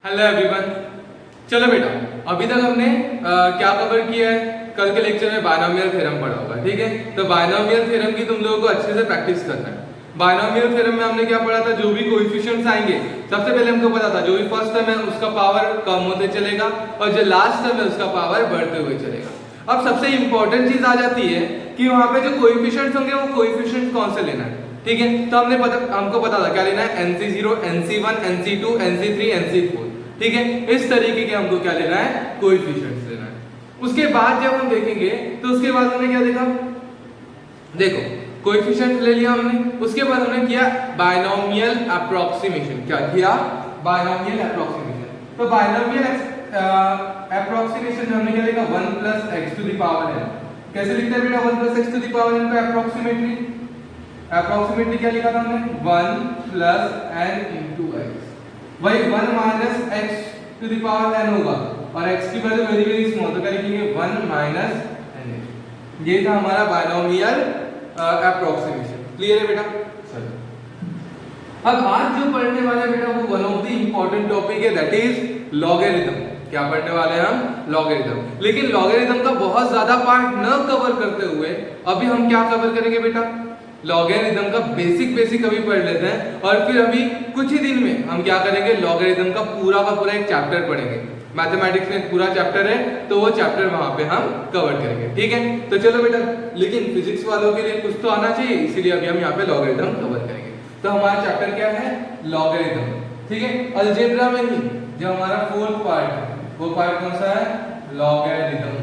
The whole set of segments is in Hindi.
Hello everyone. चलो बेटा, अभी तक हमने क्या कवर किया है? कल के लेक्चर में बायनोमियल थ्योरम पढ़ा होगा, ठीक है। तो बायनोमियल थ्योरम की तुम लोगों को अच्छे से प्रैक्टिस करना है। बायनोमियल थ्योरम में हमने क्या पढ़ा था? जो भी कोएफिशिएंट्स आएंगे, सबसे पहले हमको पता था जो भी फर्स्ट टर्म है उसका पावर कम होते चलेगा और जो लास्ट टर्म है उसका पावर बढ़ते हुए चलेगा। अब सबसे इंपॉर्टेंट चीज आ जाती है कि वहां पे जो कोएफिशिएंट्स होंगे वो कोएफिशिएंट कौन से लेना है, ठीक है। तो हमको पता था क्या लेना है, NC0, NC1, NC2, NC3, NC4, ठीक है। इस तरीके के हमको क्या लेना है, कोएफिशिएंट्स लेना है। उसके बाद जब हम देखेंगे तो उसके बाद हमने क्या देखा, देखो कोएफिशिएंट ले लिया हमने, उसके बाद हमने किया बायनोमियल अप्रोक्सीमेशन। क्या किया? Binomial approximation. तो बायनोमियल अप्रोक्सीमेशन में हमने क्या देखा, 1 plus x to the power n। कैसे लिखते हैं बेटा 1 plus x to the power n को अप्रोक्सीमेटली क्या लिखा था हमने, 1 प्लस n इंटू x। वही 1 minus x to the power n होगा और x की वैल्यू वेरी वेरी स्मॉल, तो क्या लिखेंगे 1 माइनस n। ये था हमारा बायनोमियल अप्रोक्सीमेशन। क्लियर है बेटा? चलो अब आज जो पढ़ने वाले बेटा वो one of the important topic है, दैट इज लॉगरिथम। क्या पढ़ने वाले हैं हम? लॉगरिथम। लेकिन लॉगरिथम का बहुत ज्यादा पार्ट न कवर करते हुए अभी हम क्या कवर करेंगे बेटा, लॉगरिथम का बेसिक अभी पढ़ लेते हैं और फिर अभी कुछ ही दिन में हम क्या करेंगे, लॉगरिथम का पूरा एक चैप्टर पढ़ेंगे। मैथमेटिक्स में पूरा चैप्टर है तो वो चैप्टर वहां पे हम कवर करेंगे, ठीक है। तो चलो बेटा, लेकिन फिजिक्स वालों के लिए कुछ तो आना चाहिए, इसीलिए अभी हम यहाँ पे लॉगरिथम कवर करेंगे। तो हमारा चैप्टर क्या है, लॉगरिथम, ठीक है। अलजेब्रा में ही जो हमारा फोर्थ पार्ट है वो पार्ट कौन सा है, लॉगरिथम।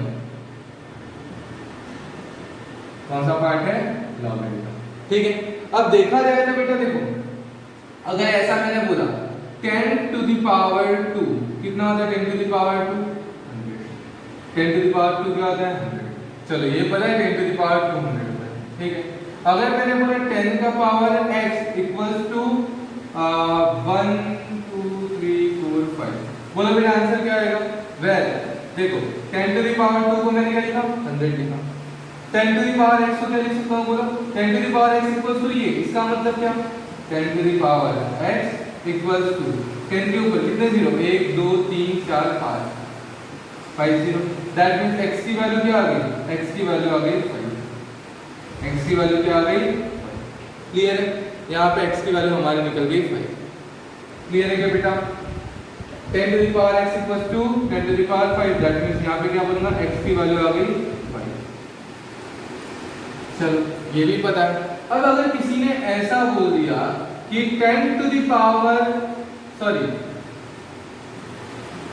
कौन सा पार्ट है, लॉगरिथम, ठीक है। अब देखा जाए तो बेटा देखो, अगर ऐसा मैंने बोला 10 टू द पावर 2 कितना होता है, 10 to the power 2 100। 10 to the power 2 क्या होता है, 100। चलो ये पता है 10 टू द पावर 2 100 होता है, ठीक है। अगर मैंने बोला 10 का पावर x इक्वल्स टू 1 2 3 4 5, बोलो बेटा आंसर क्या आएगा। वेल देखो 10 टू द पावर 2 को मैंने क्या लिखा, 100 लिखा। 10 टू द पावर x को क्या लिख सकता हूं, बोलो 10 to the power x equals to ये, इसका मतलब क्या, 10 to the power x equals to 10 के ऊपर कितने zero, 1 2 3 4 5 zero. That means x की वैल्यू क्या आ गई, x की वैल्यू आ गई 5। x की वैल्यू क्या आ गई, क्लियर है। यहाँ पे x की वैल्यू हमारी निकल गई 5। क्लियर है क्या बेटा? 10 to the power x equals to 10 to the power 5, that means यहाँ पे क्या बोलूंगा, x की वैल्यू आ गई 5। चलो ये भी पता है। अब अगर किसी ने ऐसा बोल दिया कि 10 to the power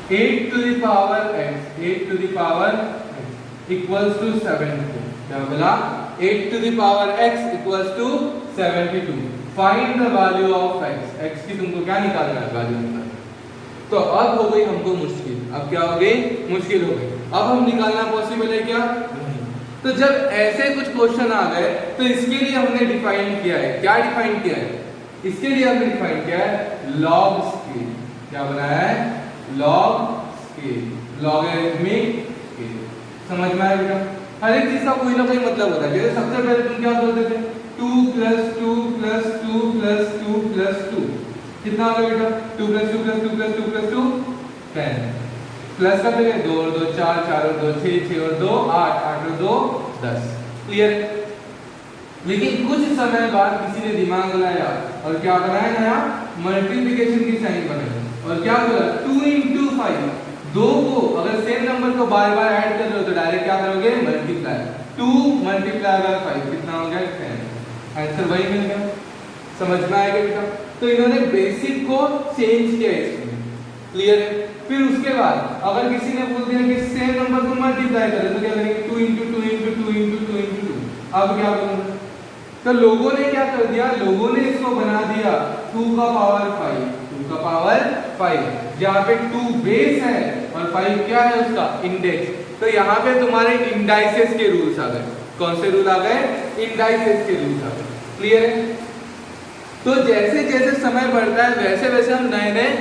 8 to the power x, 8 to the power x equals to 72। क्या बोला, 8 to the power x equals to 72। Find the value of x। x की तुमको क्या निकालना है, वैल्यू निकालना। तो अब हो गई हमको मुश्किल, अब क्या हो गई, मुश्किल हो गई। अब हम निकालना पॉसिबल है क्या, तो जब ऐसे कुछ क्वेश्चन आ गए तो इसके लिए हमने डिफाइन किया है, क्या डिफाइन किया है, इसके लिए हमने डिफाइन किया है लॉग स्केल। क्या बनाया है, लॉग स्केल, लॉगरिथमिक स्केल। समझ में आया बेटा? हर एक चीज का कोई ना कोई मतलब होता है। जैसे सबसे पहले तुम क्या बोलते थे, 2 + 2 + 2 + 2 + 2 कितना होगा बेटा, 2 + 2 + 2 + 2 + 2 10। प्लस का करेंगे 2 और 2 4, 4 और 2 6, 6 और 2 8, 8 और 2 10। क्लियर? लेकिन कुछ समय बाद किसी ने दिमाग लगाया और क्या बनाया, नया मल्टीप्लिकेशन की साइन बनाई और क्या बोला, 2 × 5। दो को अगर सेम नंबर को बार बार ऐड कर रहे हो तो डायरेक्ट क्या करोगे, मल्टीप्लाई। 2 × 5 कितना हो गया, 10। आंसर वही मिल गया। समझ में आएगा बेटा? तो इन्होंने बेसिक को चेंज किया इसमें। क्लियर है? फिर उसके बाद अगर किसी ने बोल दिया कि सेम नंबर को मल्टीप्लाई करें तो क्या करेंगे, 2 × 2 × 2 × 2 × 2। अब क्या करूंगा, तो लोगों ने क्या कर दिया, लोगों ने इसको बना दिया 2 का पावर 5, 2 का पावर 5, जहां पे 2 बेस है और 5 क्या है उसका इंडेक्स। तो यहाँ पे तुम्हारे इंडाइसेस के रूल्स आ गए। कौन से रूल आ गए, इंडाइसेस के रूल्स आ गए। क्लियर है? तो जैसे जैसे समय बढ़ता है वैसे वैसे हम नए नए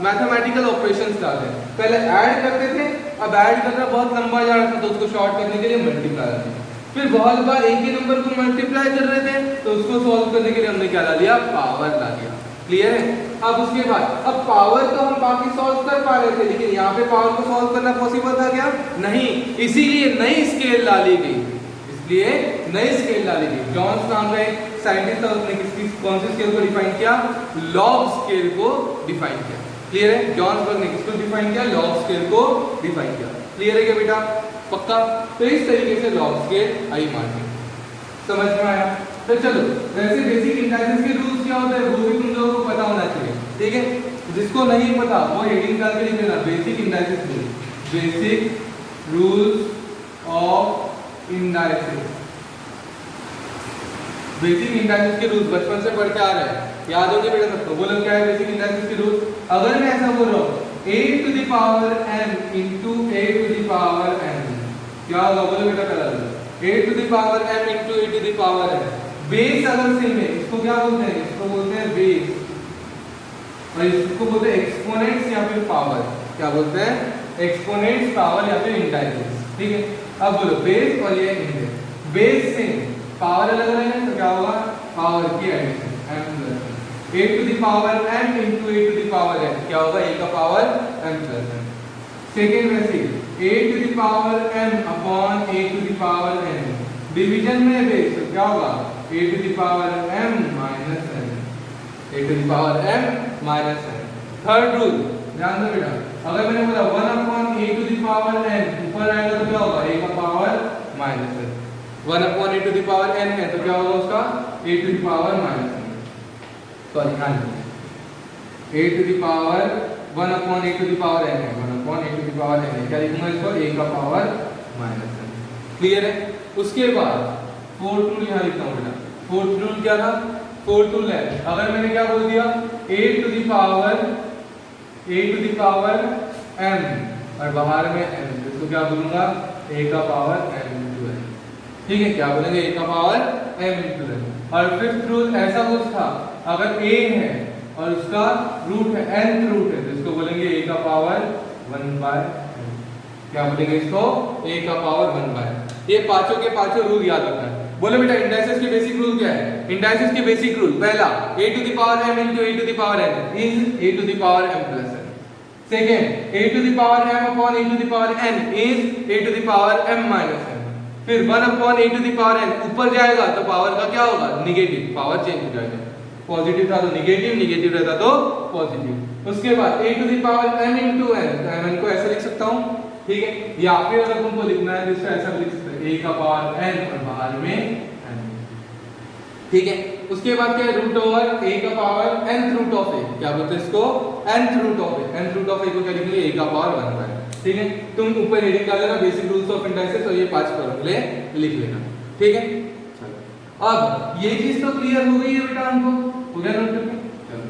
मैथमेटिकल ऑपरेशंस लाते हैं। पहले ऐड करते थे, अब ऐड करना बहुत लंबा जा रहा था तो उसको शॉर्ट करने के लिए मल्टीप्लाई करते हैं। फिर बहुत बार एक ही नंबर को मल्टीप्लाई कर रहे थे तो उसको सॉल्व करने के लिए हमने क्या ला दिया, पावर ला दिया। क्लियर है? अब उसके बाद अब पावर तो हम बाकी सॉल्व कर पा रहे थे, लेकिन यहाँ पे पावर को सॉल्व करना पॉसिबल था क्या? नहीं, इसीलिए नई स्केल डाली गई, इसलिए नई स्केल डाली गई। जॉन्स नाम का एक साइंटिस्ट था, उसने किसकी कौन सी स्केल को डिफाइन किया? लॉग स्केल को डिफाइन किया। क्लियर है? जॉन बर्ग ने किसको डिफाइन किया? लॉग स्केल को डिफाइन किया। क्लियर है क्या बेटा? पक्का? तो इस तरीके से लॉग स्केल आई मार्क समझ में आया? तो चलो, वैसे बेसिक इंडाइसेस के रूल्स क्या होते हैं वो भी तुम लोगों को पता होना चाहिए, ठीक है? जिसको नहीं पता वो हेडिंग करके लिख लेना, basic indices rules, basic rules of indices. Basic indices के रूल्स बचपन से पढ़ते आ रहे हैं, याद होंगे बेटा सबको। बोलो क्या है बेसिक इंडाइसेस के रूल्स? अगर मैं ऐसा बोल रहा हूँ a to the power n into a to the power n, क्या होगा? बोलो बेटा पहला a to the power m into a to the power n। Base अगर सेम है, इसको क्या बोलते हैं? इसको बोलते हैं बेस, और इसको बोलते हैं एक्सपोनेंट्स या फिर पावर। क्या बोलते हैं? एक्सपोनेंट्स, पावर या फिर इंडाइसेस, ठीक है? अब बोलो बेस और ये इंडेक्स, बेस सेम, पावर अलग अलग है, तो क्या होगा? पावर की एडिशन, m प्लस a to the power m into a to the power n, क्या होगा? a का power m plus n। Second वैसे a to the power m upon a to the power n, division में बेस, तो क्या होगा? a to the power m minus n, a to the power m minus n। Third rule ध्यान दो बेटा, अगर मैंने बोला 1 upon a to the power n, ऊपर आएगा तो क्या होगा? a का power minus n। 1 upon a to the power n है तो क्या होगा उसका? a to the power minus n, sorry हाँ a to the power 1 upon a to the power n है, 1 upon a to the power n है, क्या लिखूंगा इसको? a का पावर माइनस n। क्लियर है? उसके बाद फोर्थ रूल यहाँ लिखता हूँ बेटा। फोर्थ रूल क्या था? फोर्थ रूल है, अगर मैंने क्या बोल दिया? a to the power m और बाहर में m, इसको क्या बोलूंगा? a का पावर m into n, ठीक है? क्या बोलेंगे? a का पावर m into n। और फिफ्थ रूल ऐसा कुछ था, अगर a है और उसका रूट है nth रूट है, तो इसको बोलेंगे a का पावर 1 बाय n। क्या बोलेंगे इसको? a का पावर 1 बाय। ये पांचों के पांचों रूल याद रखना है। बोलो बेटा इंडाइसेस के बेसिक रूल क्या है? इंडाइसेस के बेसिक रूल, पहला a to the power m into a to the power n is a to the power m plus n। Second a to the power m upon a to the power n is a to the power m minus n। फिर 1 upon a to the power n, ऊपर जाएगा तो पावर का क्या होगा? निगेटिव, पावर चेंज हो जाएगा, पॉजिटिव था तो निगेटिव, निगेटिव रहता तो पॉजिटिव। उसके बाद a to the power n into n, तो m को ऐसे लिख सकता हूँ, ठीक है? या फिर अगर तुमको लिखना है तो इसको ऐसा लिख सकते हैं, a का पावर n और बाहर में n, ठीक है? उसके बाद क्या है? रूट ओवर a का power nth root of a, क्या बोलते हैं इसको? nth root of a, nth root of a को क्या लिखेंगे? a का पावर 1 बाय, ठीक है? तुम ऊपर हेडिंग डाल लेना बेसिक रूल्स ऑफ इंडाइसेस और ये 5 फॉर्मूले लिख लेना, ठीक है? चलो, अब ये चीज तो क्लियर हो गई है बेटा, हमको हो गया नोट करके? चलो,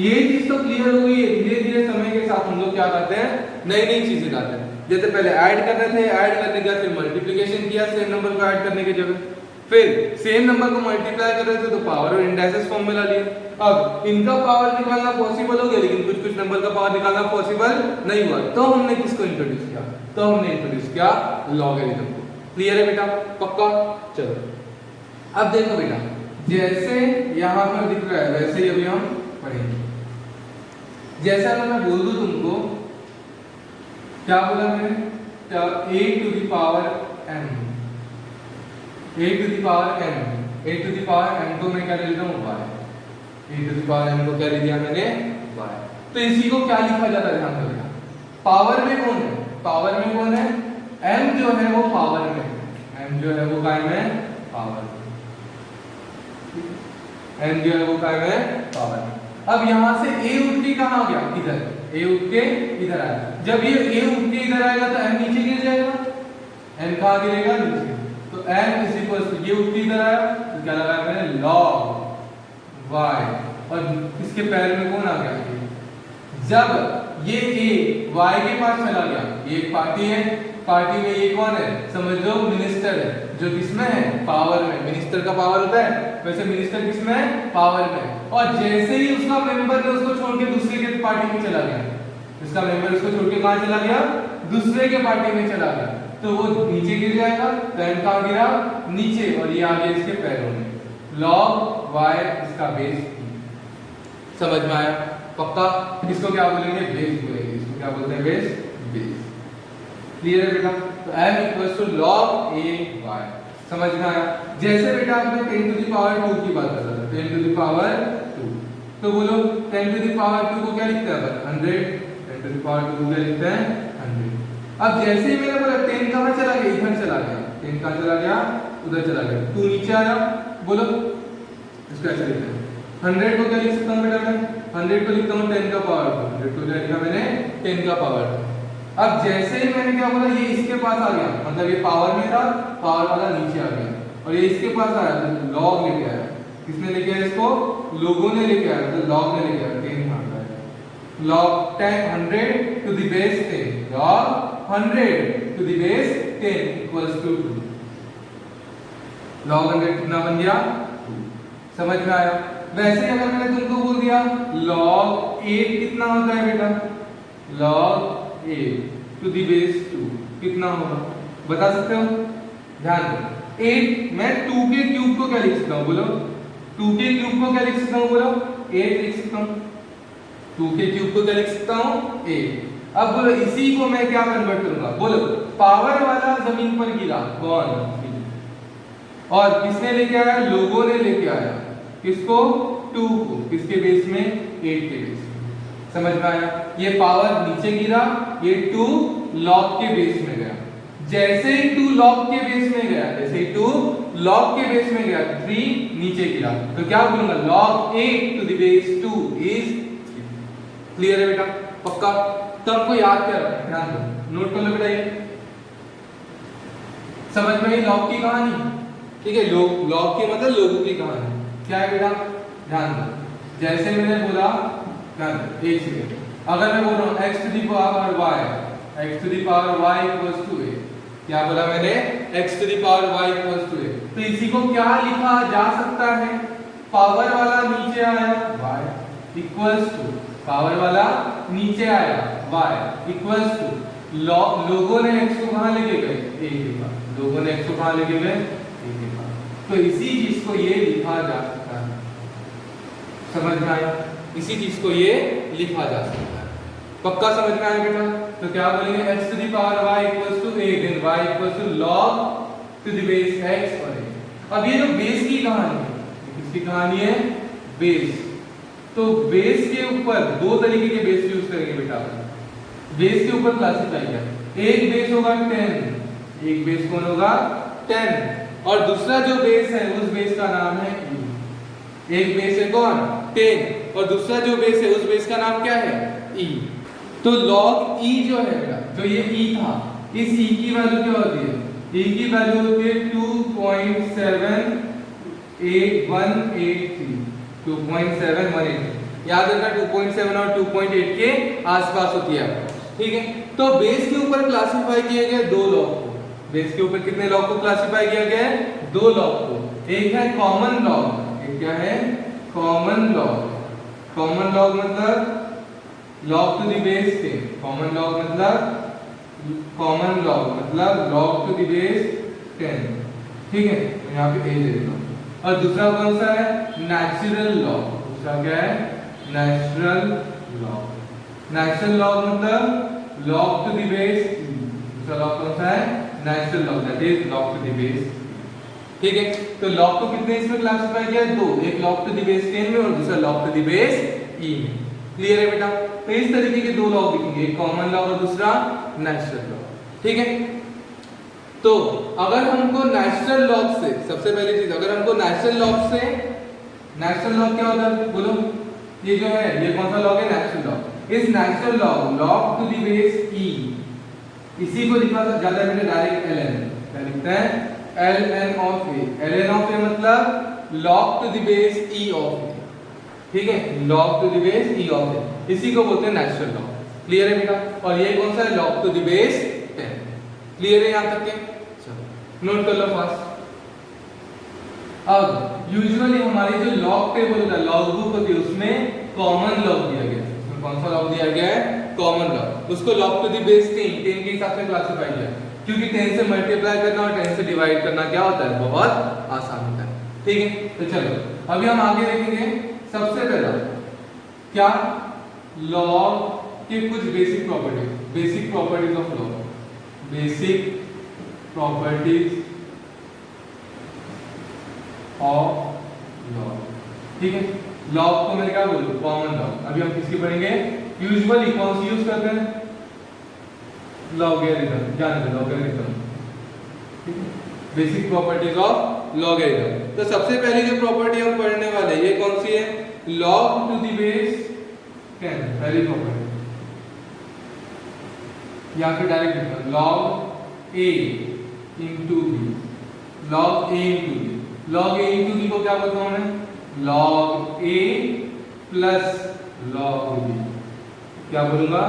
ये चीज तो क्लियर हो गई है। धीरे धीरे समय के साथ हम लोग क्या करते हैं? नई नई चीजें लाते हैं। जैसे पहले ऐड कर रहे थे, ऐड करने के बाद फिर मल्टीप्लिकेशन किया सेम नंबर को ऐड करने की जगह, फिर सेम नंबर को मल्टीप्लाई कर रहे थे तो पावर और इंडाइसेस फॉर्म में ला लिए। अब इनका पावर निकालना पॉसिबल हो गया, लेकिन कुछ कुछ नंबर का पावर निकालना पॉसिबल नहीं हुआ, तो हमने किसको इंट्रोड्यूस किया? तो हमने इंट्रोड्यूस किया लॉगरिथम को। क्लियर है बेटा? पक्का? चलो, अब देखो बेटा, जैसे यहाँ पर दिख रहा है वैसे ही अभी हम पढ़ेंगे। जैसा अगर मैं बोल दूं तुमको, क्या बोला मैंने? a to the power m, a to the power m, a to the power m को मैं क्या ले लेता हूँ? y, a to the power m को क्या ले लिया मैंने? y। तो इसी को क्या लिखा जाता है? ध्यान देना, पावर में कौन है? पावर में कौन है? m जो है वो पावर में, m जो है वो काय में? पावर में, m जो है वो काय में? पावर में। अब यहाँ से a उठ के कहाँ गया? इधर, a उठ के इधर आया। जब ये a उठ के इधर आएगा तो m नीचे गिर जाएगा, m कहाँ गिरेगा? नीचे। तो m इज इक्वल टू, ये उठ के इधर आया तो क्या लगाया मैंने? log y, और इसके पैर में कौन आ गया? जब ये a y के पास चला गया, ये एक पार्टी है, पार्टी में ये कौन है? समझ लो मिनिस्टर है, जो किसमें है? पावर में। मिनिस्टर का पावर होता है, वैसे मिनिस्टर किसमें है? पावर में। और जैसे ही उसका मेंबर ने उसको छोड़ के दूसरे के पार्टी में चला गया, इसका मेंबर उसको छोड़ के कहां चला गया? दूसरे के पार्टी में चला गया, तो वो नीचे गिर जाएगा। तो m कहां गिरा? नीचे, और ये आ गया इसके पैरों में। log y इसका बेस, समझ में आया? पक्का? इसको क्या बोलेंगे? बेस बोलेंगे। इसको क्या बोलते हैं? बेस। बेस। क्लियर है बेटा? तो m equals to log a y। समझ में आया? जैसे बेटा आपने 10 टू द पावर 2 की बात कर रहा था, 10 टू द पावर 2, तो बोलो 10 टू द पावर 2 को क्या लिखते हैं अपन? 100। 10 टू द पावर 2 को क्या लिखते हैं? 100। अब जैसे ही मैंने बोला 10 कहां चला गया? इधर चला गया। 10 कहां चला गया? उधर चला गया। 2 नीचे आया, बोलो इसको ऐसे लिखते हैं। 100 को क्या लिख सकता हूं बेटा मैं? 100 को लिखता हूं 10 का पावर 2। 100 को क्या लिखा मैंने? 10 का पावर 2। अब जैसे ही मैंने क्या बोला, ये इसके पास आ गया, मतलब ये पावर में था, पावर वाला नीचे आ गया, और ये इसके पास आया तो लॉग लेके आया। किसने लेके आया इसको? लोगों ने लेके आया, तो लॉग ने लेके आया। 10 आ गया। Log 10 100 to the base 10, log 100 to the base 10 equals to 2। Log 100 कितना बन गया? 2। समझ में आया? वैसे ही अगर मैंने तुमको बोल दिया log 8 कितना होता है बेटा? log 8 टू द बेस 2 कितना होगा? बता सकते हो? ध्यान दो। 8 मैं 2 के क्यूब को क्या लिख सकता हूं? बोलो 2 के क्यूब को क्या लिख सकता हूं? बोलो 8 लिख सकता हूं। 2 के क्यूब को क्या लिख सकता हूं? 8। अब बोलो इसी को मैं क्या कन्वर्ट करूंगा? बोलो पावर वाला जमीन पर गिरा, कौन? और किसने लेके आया? लोगों ने लेके आया। किसको? 2 को। किसके बेस में? 8 के बेस में। समझ में आया? ये पावर नीचे गिरा, ये 2 log के बेस में गया। जैसे ही 2 log के बेस में गया, जैसे ही 2 log के बेस में गया, 3 नीचे गिरा, तो क्या बोलूंगा? log 8 to the base 2 is 3। Clear है बेटा? पक्का? तो हमको याद क्या रखना है? ध्यान दो, नोट कर लो बेटा। ये समझ में आई log की कहानी? ठीक है, log के मतलब लोगों की कहानी। क्या है बेटा? ध्यान दो। जैसे मैंने बोला, ध्यान दो एक सेकंड, अगर मैं बोल रहा हूं x to the power y, x to the power y equals to a, क्या बोला मैंने? x to the power y equals to a, तो इसी को क्या लिखा जा सकता है? पावर वाला नीचे आया y इक्वल्स टू, पावर वाला नीचे आया y इक्वल्स टू लोगों ने x को कहां लेके गए? a के पास। लोगों ने x को कहां लेके गए? a के पास। तो इसी चीज को ये लिखा जा सकता है। समझ में आया? इसी चीज को ये लिखा जा सकता है। पक्का समझ में आया बेटा? तो क्या बोलेंगे? x to the power y equals to a, then y equals to log to the base x और a। अब ये जो बेस की कहानी है, किसकी कहानी है? बेस। तो बेस के ऊपर दो तरीके के बेस यूज करेंगे बेटा। बेस के ऊपर क्लासिफाई किया, एक बेस होगा 10, एक बेस कौन होगा? 10, और दूसरा जो बेस है उस बेस का नाम है e। एक बेस है कौन? 10, और दूसरा जो बेस है उस बेस का नाम क्या है? e। तो log e जो है बेटा, जो ये e था, इस e की वैल्यू क्या होती है? e की वैल्यू होती है 2.78183, 2.718। याद रखना 2.7 और 2.8 के आसपास होती है। ठीक है, तो बेस के ऊपर क्लासिफाई किए गए दो लॉग को। बेस के ऊपर कितने लॉग को क्लासिफाई किया गया है? दो लॉग को। एक है कॉमन लॉग, एक क्या है? Common log. कॉमन लॉग मतलब log to the base 10। Common log मतलब log टू द बेस 10। ठीक है, यहाँ पे a दे देता हूँ। और दूसरा कौन सा है? Natural log. दूसरा क्या है? Natural log. नेचुरल लॉग मतलब log टू द बेस। दूसरा लॉग कौन सा है? Natural log, that is log to the base. ठीक है, तो log को कितने इसमें क्लासिफाई किया है? दो, एक log टू द बेस 10 में और दूसरा log to the base e में। क्लियर है बेटा? तो इस तरीके के दो लॉग लिखेंगे, एक कॉमन लॉग और दूसरा नेचुरल लॉग। ठीक है, तो अगर हमको नेचुरल लॉग से, सबसे पहली चीज, अगर हमको नेचुरल लॉग से, नेचुरल लॉग क्या होता है? बोलो, ये जो है ये कौन सा लॉग है? Natural log. इस natural log log to the base e, इसी को लिखा जाता है मैंने डायरेक्ट ln। क्या लिखता है? ln of a। ln of a मतलब log to the base e of a। ठीक है, log to the base e of a, इसी को बोलते हैं नेचुरल लॉग। क्लियर है बेटा? और ये कौन सा है? log to the base 10। Clear है यहाँ तक के? चलो नोट कर लो फास्ट। अब यूजुअली हमारी जो लॉग टेबल होता है, लॉग बुक होती है, उसमें कॉमन लॉग दिया गया है। उसमें कौन सा लॉग दिया गया है? Common log. उसको log टू द बेस 10 के हिसाब से क्लासिफाई किया, क्योंकि 10 से मल्टीप्लाई करना और 10 से डिवाइड करना क्या होता है? बहुत आसान होता है। ठीक है, तो चलो अभी हम आगे देखेंगे। सबसे पहला क्या, लॉग के कुछ basic properties of log, basic properties of log. ठीक है, लॉग को मैं क्या बोलूं, कॉमन लॉग। अभी हम किसकी पढ़ेंगे, यूजुअली कौन सी यूज करते हैं, लॉगरिथम, जान दो लॉगरिथम। ठीक है, बेसिक प्रॉपर्टीज ऑफ लॉगरिथम। तो सबसे पहली जो प्रॉपर्टी हम पढ़ने वाले हैं ये कौन सी है, log टू द बेस 10, पहली प्रॉपर्टी। या फिर डायरेक्ट लिखना log a into b, log a into b। log a into b को क्या बोलता हूं मैं, log a plus log b। क्या बोलूंगा,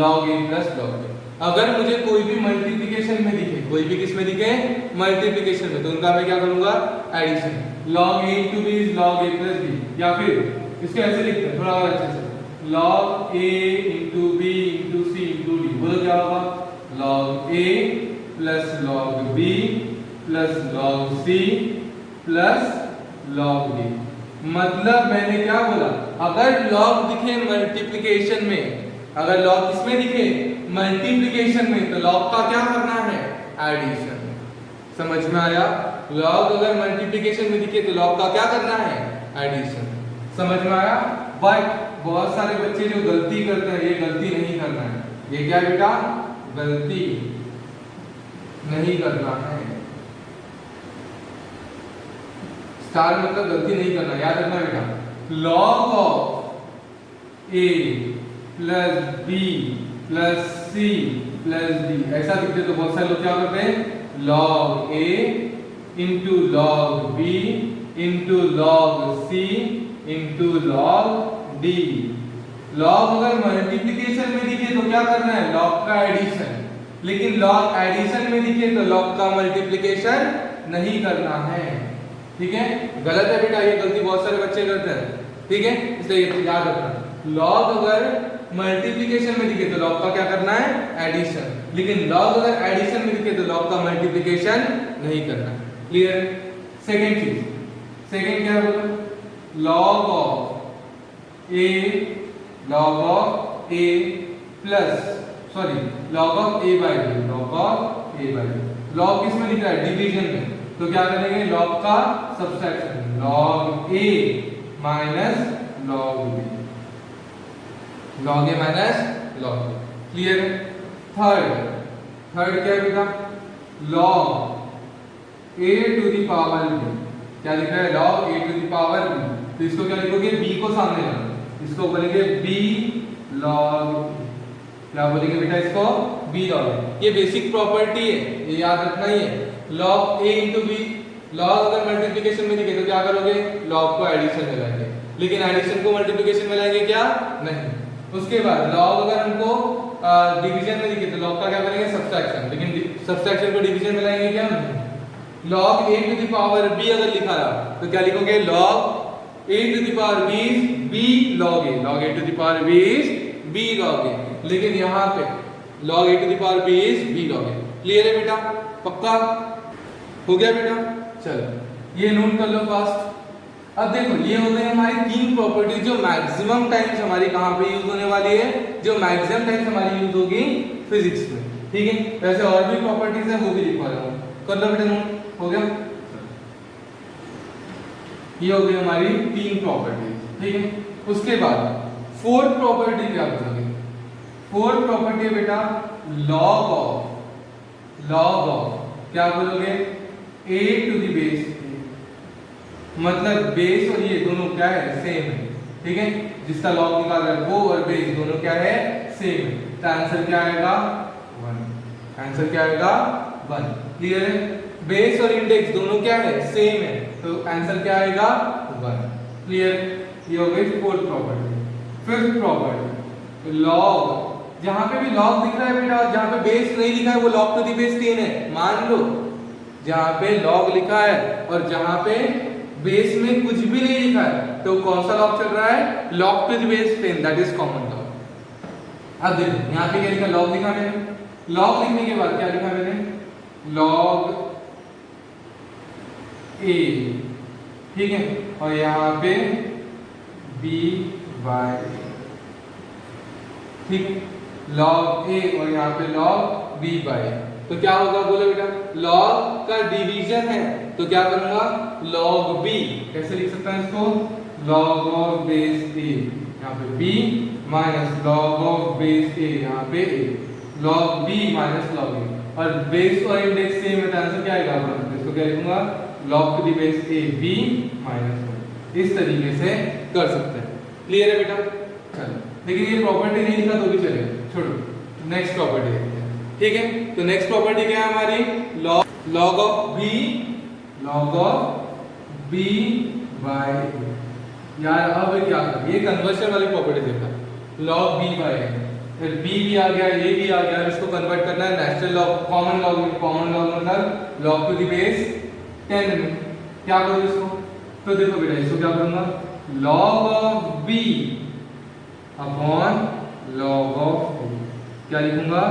log a plus log b। अगर मुझे कोई भी मल्टीप्लिकेशन में दिखे, कोई भी किस में दिखे, मल्टीप्लिकेशन में, तो उनका मैं क्या करूंगा, addition. log a into b is log a plus b। या फिर इसको ऐसे लिखते हैं थोड़ा और अच्छे से, log a into b into c into d। बोलो क्या होगा, log a plus log b plus log c plus log d। मतलब मैंने क्या बोला, अगर log दिखे मल्टीप्लिकेशन में, अगर log किसमें दिखे, मल्टीप्लिकेशन में, तो log का क्या करना है, एडिशन। समझ में आया, log अगर मल्टीप्लिकेशन में दिखे तो log का क्या करना है, एडिशन। समझ में आया। बट बहुत सारे बच्चे जो गलती करते हैं, ये गलती नहीं करना है। ये क्या है बेटा, गलती नहीं करना है। स्टार मतलब गलती नहीं करना, याद रखना बेटा। log of a plus b plus c plus d ऐसा दिखते तो बहुत सारे लोग क्या करते हैं, log a into log b into log c into log d। log अगर मल्टीप्लिकेशन में दिखे तो क्या करना है, log का एडिशन। लेकिन log एडिशन में दिखे तो log का मल्टीप्लिकेशन नहीं करना है। ठीक है, गलत है बेटा, ये गलती बहुत सारे बच्चे करते हैं। ठीक है, इसलिए याद रखना, log अगर मल्टीप्लिकेशन में दिखे तो log का क्या करना है, एडिशन। लेकिन log अगर एडिशन में दिखे तो log का मल्टीप्लिकेशन नहीं करना है। क्लियर। सेकंड चीज, सेकंड क्या बोला, log of a plus log of a by b, log of a by b। log किस में दिख रहा है, डिवीजन में, तो क्या करेंगे, log का subtraction, log a minus log b, log a minus log b। Clear. Third क्या बेटा, log a to the power b। क्या लिख रहा है, log a to the power b। तो इसको क्या लिखोगे, b को सामने लाना, इसको बोलेंगे b log a। क्या बोलेंगे बेटा, इसको b log a। ये बेसिक प्रॉपर्टी है, ये याद रखना ही है। log a into b, log अगर मल्टीप्लिकेशन में दिखे तो क्या करोगे, log को एडिशन में लाएंगे। लेकिन एडिशन को मल्टीप्लिकेशन में लाएंगे क्या, नहीं। उसके बाद log अगर हमको डिवीजन में दिखे तो log का क्या करेंगे, सब्सट्रैक्शन। लेकिन सब्सट्रैक्शन को डिवीजन में लाएंगे क्या, नहीं। log a to the power b अगर लिखा रहा तो क्या लिखोगे, log a to the power b is b log a, log a to the power b is b log a। लेकिन यहाँ पे log a to the power b is b log a। Clear है बेटा, पक्का हो गया बेटा। चलो ये नोट कर लो फास्ट। अब देखो, ये हो गए हमारी तीन प्रॉपर्टी जो मैक्सिमम टाइम्स हमारी कहाँ पे यूज होने वाली है, जो मैक्सिमम टाइम्स हमारी यूज होगी फिजिक्स में। ठीक है, वैसे और भी प्रॉपर्टीज है, वो भी लिखवा रहा हूँ, कर लो बेटा नोट। हो गया, ये हो गई हमारी तीन प्रॉपर्टीज। ठीक है, उसके बाद फोर्थ प्रॉपर्टी क्या बोलोगे, फोर्थ प्रॉपर्टी है बेटा log ऑफ क्या बोलोगे, a टू द बेस। मतलब बेस और ये दोनों क्या है, सेम है। ठीक है, जिसका log निकाल रहा है वो और बेस दोनों क्या है, सेम है। तो आंसर क्या आएगा, 1। आंसर क्या आएगा, 1। क्लियर है, बेस और इंडेक्स दोनों क्या है, सेम है, तो आंसर क्या आएगा, 1। क्लियर। ये हो गई fourth property. Fifth property log, जहां पे भी log दिख रहा है बेटा, जहां पे बेस नहीं लिखा है वो log टू द बेस 10 है, मान लो। जहां पे log लिखा है और जहां पे बेस में कुछ भी नहीं लिखा है तो कौन सा log चल रहा है, log to the base 10, that is common log। अब देखो यहाँ पे क्या लिखा, log लिखा मैंने, log लिखने के बाद क्या लिखा मैंने, log a। ठीक है, और यहाँ पे b बाय ए, ठीक, log a और यहाँ पे log b बाय a। तो क्या होगा बोलो बेटा, log का डिवीजन है तो क्या करूंगा, log b, कैसे लिख सकता है इसको, log ऑफ बेस a यहाँ पे b minus log of base a यहाँ पे a, log b minus log a, और बेस और इंडेक्स सेम है तो आंसर क्या आएगा, इसको क्या लिखूंगा, log to the base a b minus 1। इस तरीके से कर सकते हैं। क्लियर है बेटा, चलो, लेकिन ये प्रॉपर्टी नहीं लिखा तो भी चलेगा, छोड़ो, नेक्स्ट प्रॉपर्टी देखते हैं। ठीक है, तो नेक्स्ट प्रॉपर्टी क्या है हमारी, log of b by a। यार अब क्या करें, ये कन्वर्शन वाली प्रॉपर्टी देखा, log b बाय a, फिर b भी आ गया, a भी आ गया, इसको कन्वर्ट करना है नेचुरल लॉग, कॉमन लॉग में, कॉमन लॉग मतलब log टू द बेस 10 में। क्या करूँ इसको, तो देखो बेटा इसको क्या करूंगा, log of b upon log of a, क्या लिखूंगा,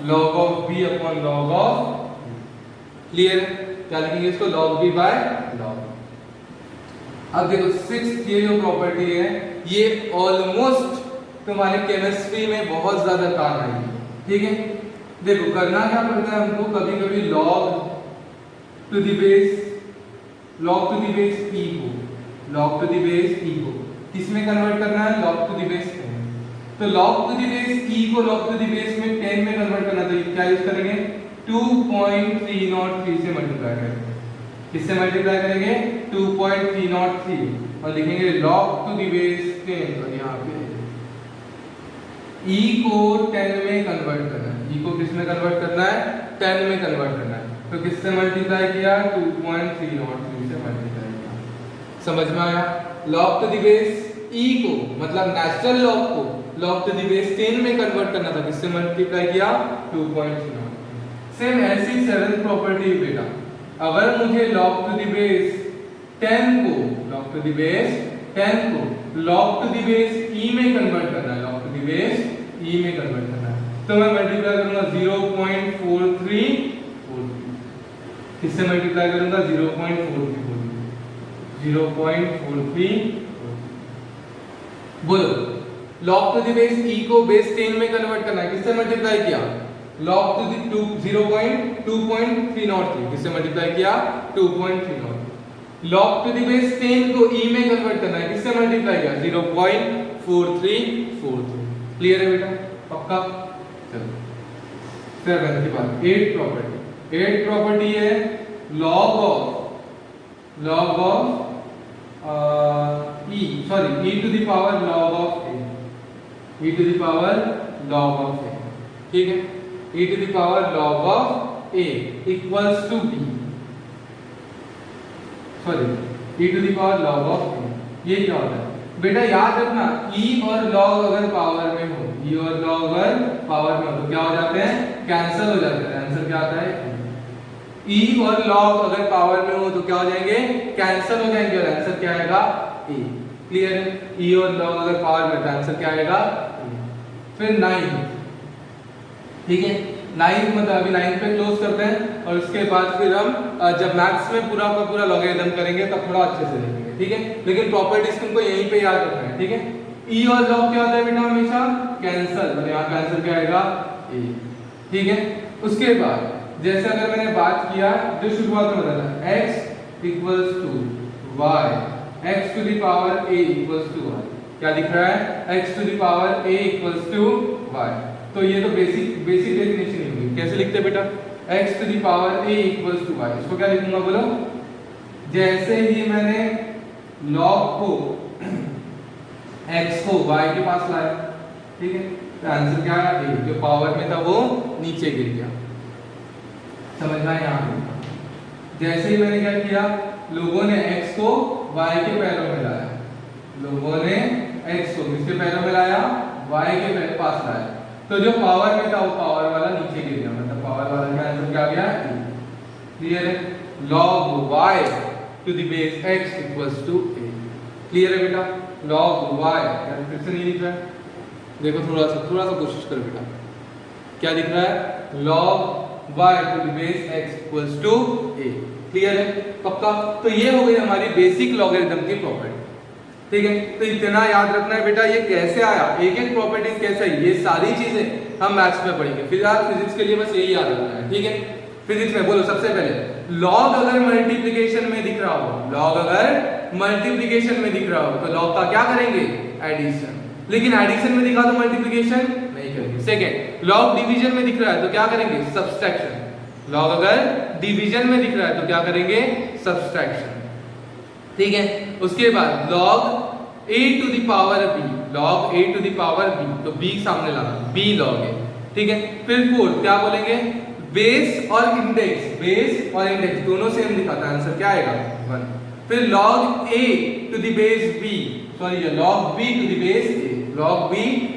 log of b upon log of, clear है, क्या लिखेंगे इसको, log b बाय log। अब देखो सिक्स्थ ये जो प्रॉपर्टी है ये ऑलमोस्ट तुम्हारे केमिस्ट्री में बहुत ज्यादा काम आएगी। ठीक है, देखो करना क्या पड़ता है हमको, कभी कभी log to the base e को, log to the base e को किसमें कन्वर्ट करना है, log टू द बेस 10। तो log to the base e को log टू द बेस में 10 में कन्वर्ट करना, तो क्या यूज करेंगे, 2.303 से मल्टीप्लाई करेंगे, किससे मल्टीप्लाई करेंगे, 2.303, और लिखेंगे log टू द बेस 10, और यहाँ पे e को 10 में कन्वर्ट करना है, e को किस में कन्वर्ट करना है, 10 में कन्वर्ट करना है, तो किससे मल्टीप्लाई किया, 2.303 से मल्टीप्लाई किया। समझ में आया, log to the base e को मतलब नेचुरल लॉग को log टू द बेस 10 में कन्वर्ट करना था, किससे मल्टीप्लाई किया, 2.303। सेम ऐसी सेवंथ प्रॉपर्टी बेटा, अगर मुझे log टू द बेस 10 को log टू द बेस 10 को log to the base e में कन्वर्ट करना है, log to the base e में कन्वर्ट करना है, तो मैं मल्टीप्लाई करूंगा 0.4343, किससे मल्टीप्लाई करूंगा, 0.4343, बोलो log to the base e को बेस 10 में कन्वर्ट करना है, किससे मल्टीप्लाई किया, log टू द 0.2.303, किससे मल्टीप्लाई किया, 2.303। log टू द बेस 10 को e में कन्वर्ट करना है, किससे मल्टीप्लाई किया, 0.4343। क्लियर है बेटा, पक्का। चलो सेवन की बात, एट प्रॉपर्टी है log of e to the power log of a, e to the power log of a, ठीक है, e to the power log of a equals to b, e to the power log of a। ये क्या होता है बेटा, याद रखना e और log अगर पावर में हो, e और log अगर पावर में हो तो क्या हो जाते हैं, कैंसिल हो जाते हैं, आंसर क्या आता है, e और log अगर पावर में हो तो क्या हो जाएंगे, कैंसिल हो जाएंगे, और आंसर क्या आएगा, a। क्लियर है, e और log अगर पावर में तो आंसर क्या आएगा, a। फिर 9, ठीक है, 9 मतलब अभी 9 पे क्लोज करते हैं, और उसके बाद फिर हम जब मैथ्स में पूरा का पूरा लॉगरिथम करेंगे तब थोड़ा अच्छे से देखेंगे। ठीक है, लेकिन प्रॉपर्टीज तुमको यहीं पे याद रखना है। ठीक है, e और log क्या होता है बेटा, हमेशा कैंसिल, और यहाँ का आंसर क्या आएगा, a। ठीक है, उसके बाद जैसे अगर मैंने बात किया जो शुरुआत में बताया x equals to y, x to the power a equals to y, क्या दिख रहा है, x to the power a equals to y। तो ये तो बेसिक डेफिनेशन ही होगी। कैसे लिखते हैं बेटा, x to the power a equals to y, इसको क्या लिखूंगा बोलो, जैसे ही मैंने log को x को y के पास लाया, ठीक है, तो आंसर क्या आया, a, जो पावर में था वो नीचे गिर गया। समझना है, यहाँ जैसे ही मैंने क्या किया, लोगों ने x को y के पैरों में लाया, लोगों ने x को किसके पैरों में लाया, y के पास लाया, तो जो पावर में था वो पावर वाला नीचे गिर गया, मतलब पावर वाला का आंसर क्या गया, क्लियर है, log y to the base x equals to a। Clear है बेटा, log y, यार फिर से नहीं लिख रहा है, देखो थोड़ा सा कोशिश करो बेटा, क्या दिख रहा है, log y to the base x equals to a। Clear है, पक्का। तो ये हो गई हमारी बेसिक लॉगरिथम की प्रॉपर्टी। ठीक है, तो इतना याद रखना है बेटा, ये कैसे आया, एक एक प्रॉपर्टीज कैसे आई, ये सारी चीजें हम मैथ्स में पढ़ेंगे। फिलहाल फिजिक्स के लिए बस यही याद रखना है। ठीक है, फिजिक्स में बोलो सबसे पहले लॉग अगर मल्टीप्लिकेशन में दिख रहा हो, लॉग अगर मल्टीप्लिकेशन में दिख रहा हो तो लॉग का क्या करेंगे, एडिशन। लेकिन एडिशन में दिखा तो मल्टीप्लिकेशन नहीं करेंगे। सेकेंड, लॉग डिवीजन में दिख रहा है तो क्या करेंगे, सब्सट्रैक्शन। लॉग अगर डिवीजन में दिख रहा है तो क्या करेंगे, सब्सट्रैक्शन। ठीक है, उसके बाद log a to the power b, log a to the power b, तो b सामने लाना, b लॉग a। ठीक है, फिर फोर्थ क्या बोलेंगे, बेस और इंडेक्स, बेस और इंडेक्स दोनों सेम दिखाता है, आंसर क्या आएगा 1। फिर log a to the base b, sorry ये log b to the base a, log b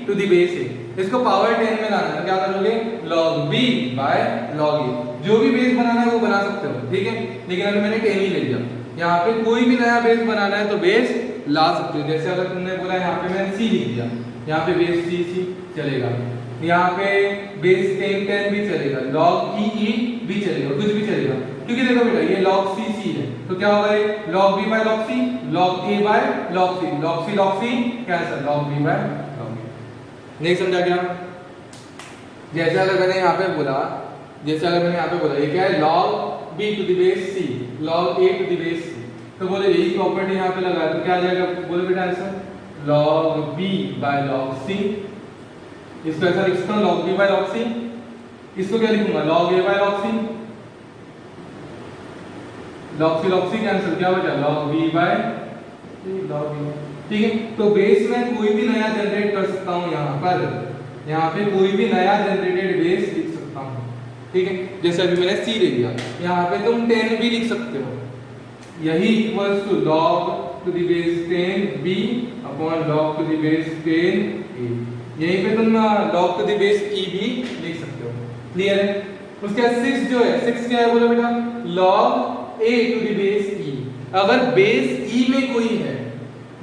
to the base a, इसको पावर 10 में लाना है तो क्या करोगे, log b by log a। जो भी बेस बनाना है वो बना सकते हो। ठीक है, लेकिन अभी मैंने 10 ही ले लिया। यहाँ पे कोई भी नया बेस बनाना है तो बेस ला सकते हो। जैसे अगर तुमने बोला यहाँ पे मैंने c लिख दिया, यहाँ पे बेस c चलेगा, यहाँ पे बेस 10 भी चलेगा, log e भी चलेगा, कुछ भी चलेगा। क्योंकि देखो बेटा ये log c है तो क्या होगा, ये log b by log c, log a by log c, log c cancel, log b by log a। नहीं समझा क्या? जैसे अगर मैंने यहाँ पे बोला, ये क्या है, log b to the base c, log a to the base c, तो बोले यही प्रॉपर्टी यहाँ पे लगाया तो क्या आ जाएगा, बोले बेटा answer log b by log c। इसको ऐसा लिख सकता हूँ log b by log c, इसको क्या लिखूंगा, log a by log c, log c cancel, क्या बचा log b by log b। ठीक है, तो बेस में कोई भी नया जनरेट कर सकता हूँ, यहाँ पे कोई भी नया जनरेटेड बेस लिख सकता हूँ। ठीक है, जैसे अभी मैंने c ले लिया, यहाँ पे तुम 10 भी लिख सकते हो, यही equals to log to the base 10 b upon log to the base 10 a। यहीं पे तुम log to the base e भी लिख सकते हो। क्लियर है? उसके बाद 6 जो है, 6 क्या है बोलो बेटा, log a to the base e। अगर बेस e में कोई है,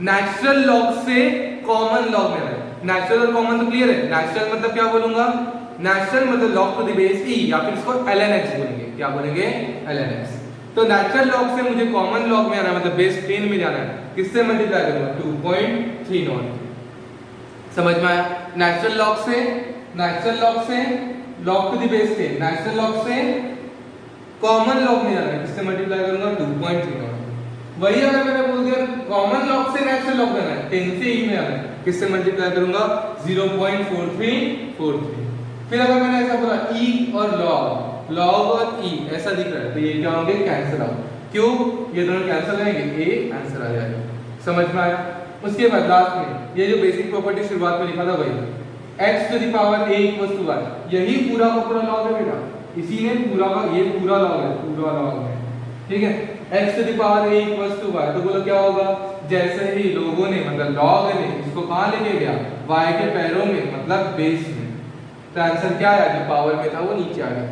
नेचुरल लॉग से कॉमन लॉग में है, नेचुरल और कॉमन तो क्लियर है। नेचुरल मतलब क्या बोलूंगा, नेचुरल मतलब log to the base e, या फिर इसको ln x बोलेंगे। क्या बोलेंगे, ln x। तो नेचुरल लॉग से मुझे कॉमन लॉग में आना है, मतलब बेस 10 में जाना है, किससे मल्टीप्लाई करूंगा, 2.30। समझ में आया? नेचुरल लॉग से log to the base 10, natural log से कॉमन लॉग में जाना है, किससे मल्टीप्लाई करूंगा, 2.30। वही अगर मैंने बोल दिया कॉमन लॉग से नेचुरल लॉग में आना है, 10 से e में आना है, किससे मल्टीप्लाई करूंगा, 0.4343। फिर अगर मैंने ऐसा बोला e और log और e ऐसा दिख रहा है तो ये क्या होंगे, कैंसिल आउट। क्यों, ये दोनों कैंसिल रहेंगे, a आंसर आ जाएगा। समझ में आया? उसके बाद लास्ट में ये जो बेसिक प्रॉपर्टी शुरुआत में लिखा था वही, x to the power a equals to y, यही पूरा का पूरा लॉग है बेटा, इसी ने पूरा का ये पूरा लॉग है। ठीक है, x to the power a equals to y, तो बोलो क्या होगा, जैसे ही लोगों ने मतलब लॉग ने इसको कहां लेके गया, y के पैरों में मतलब बेस में, तो आंसर क्या आया, जो पावर में था वो नीचे आ गया।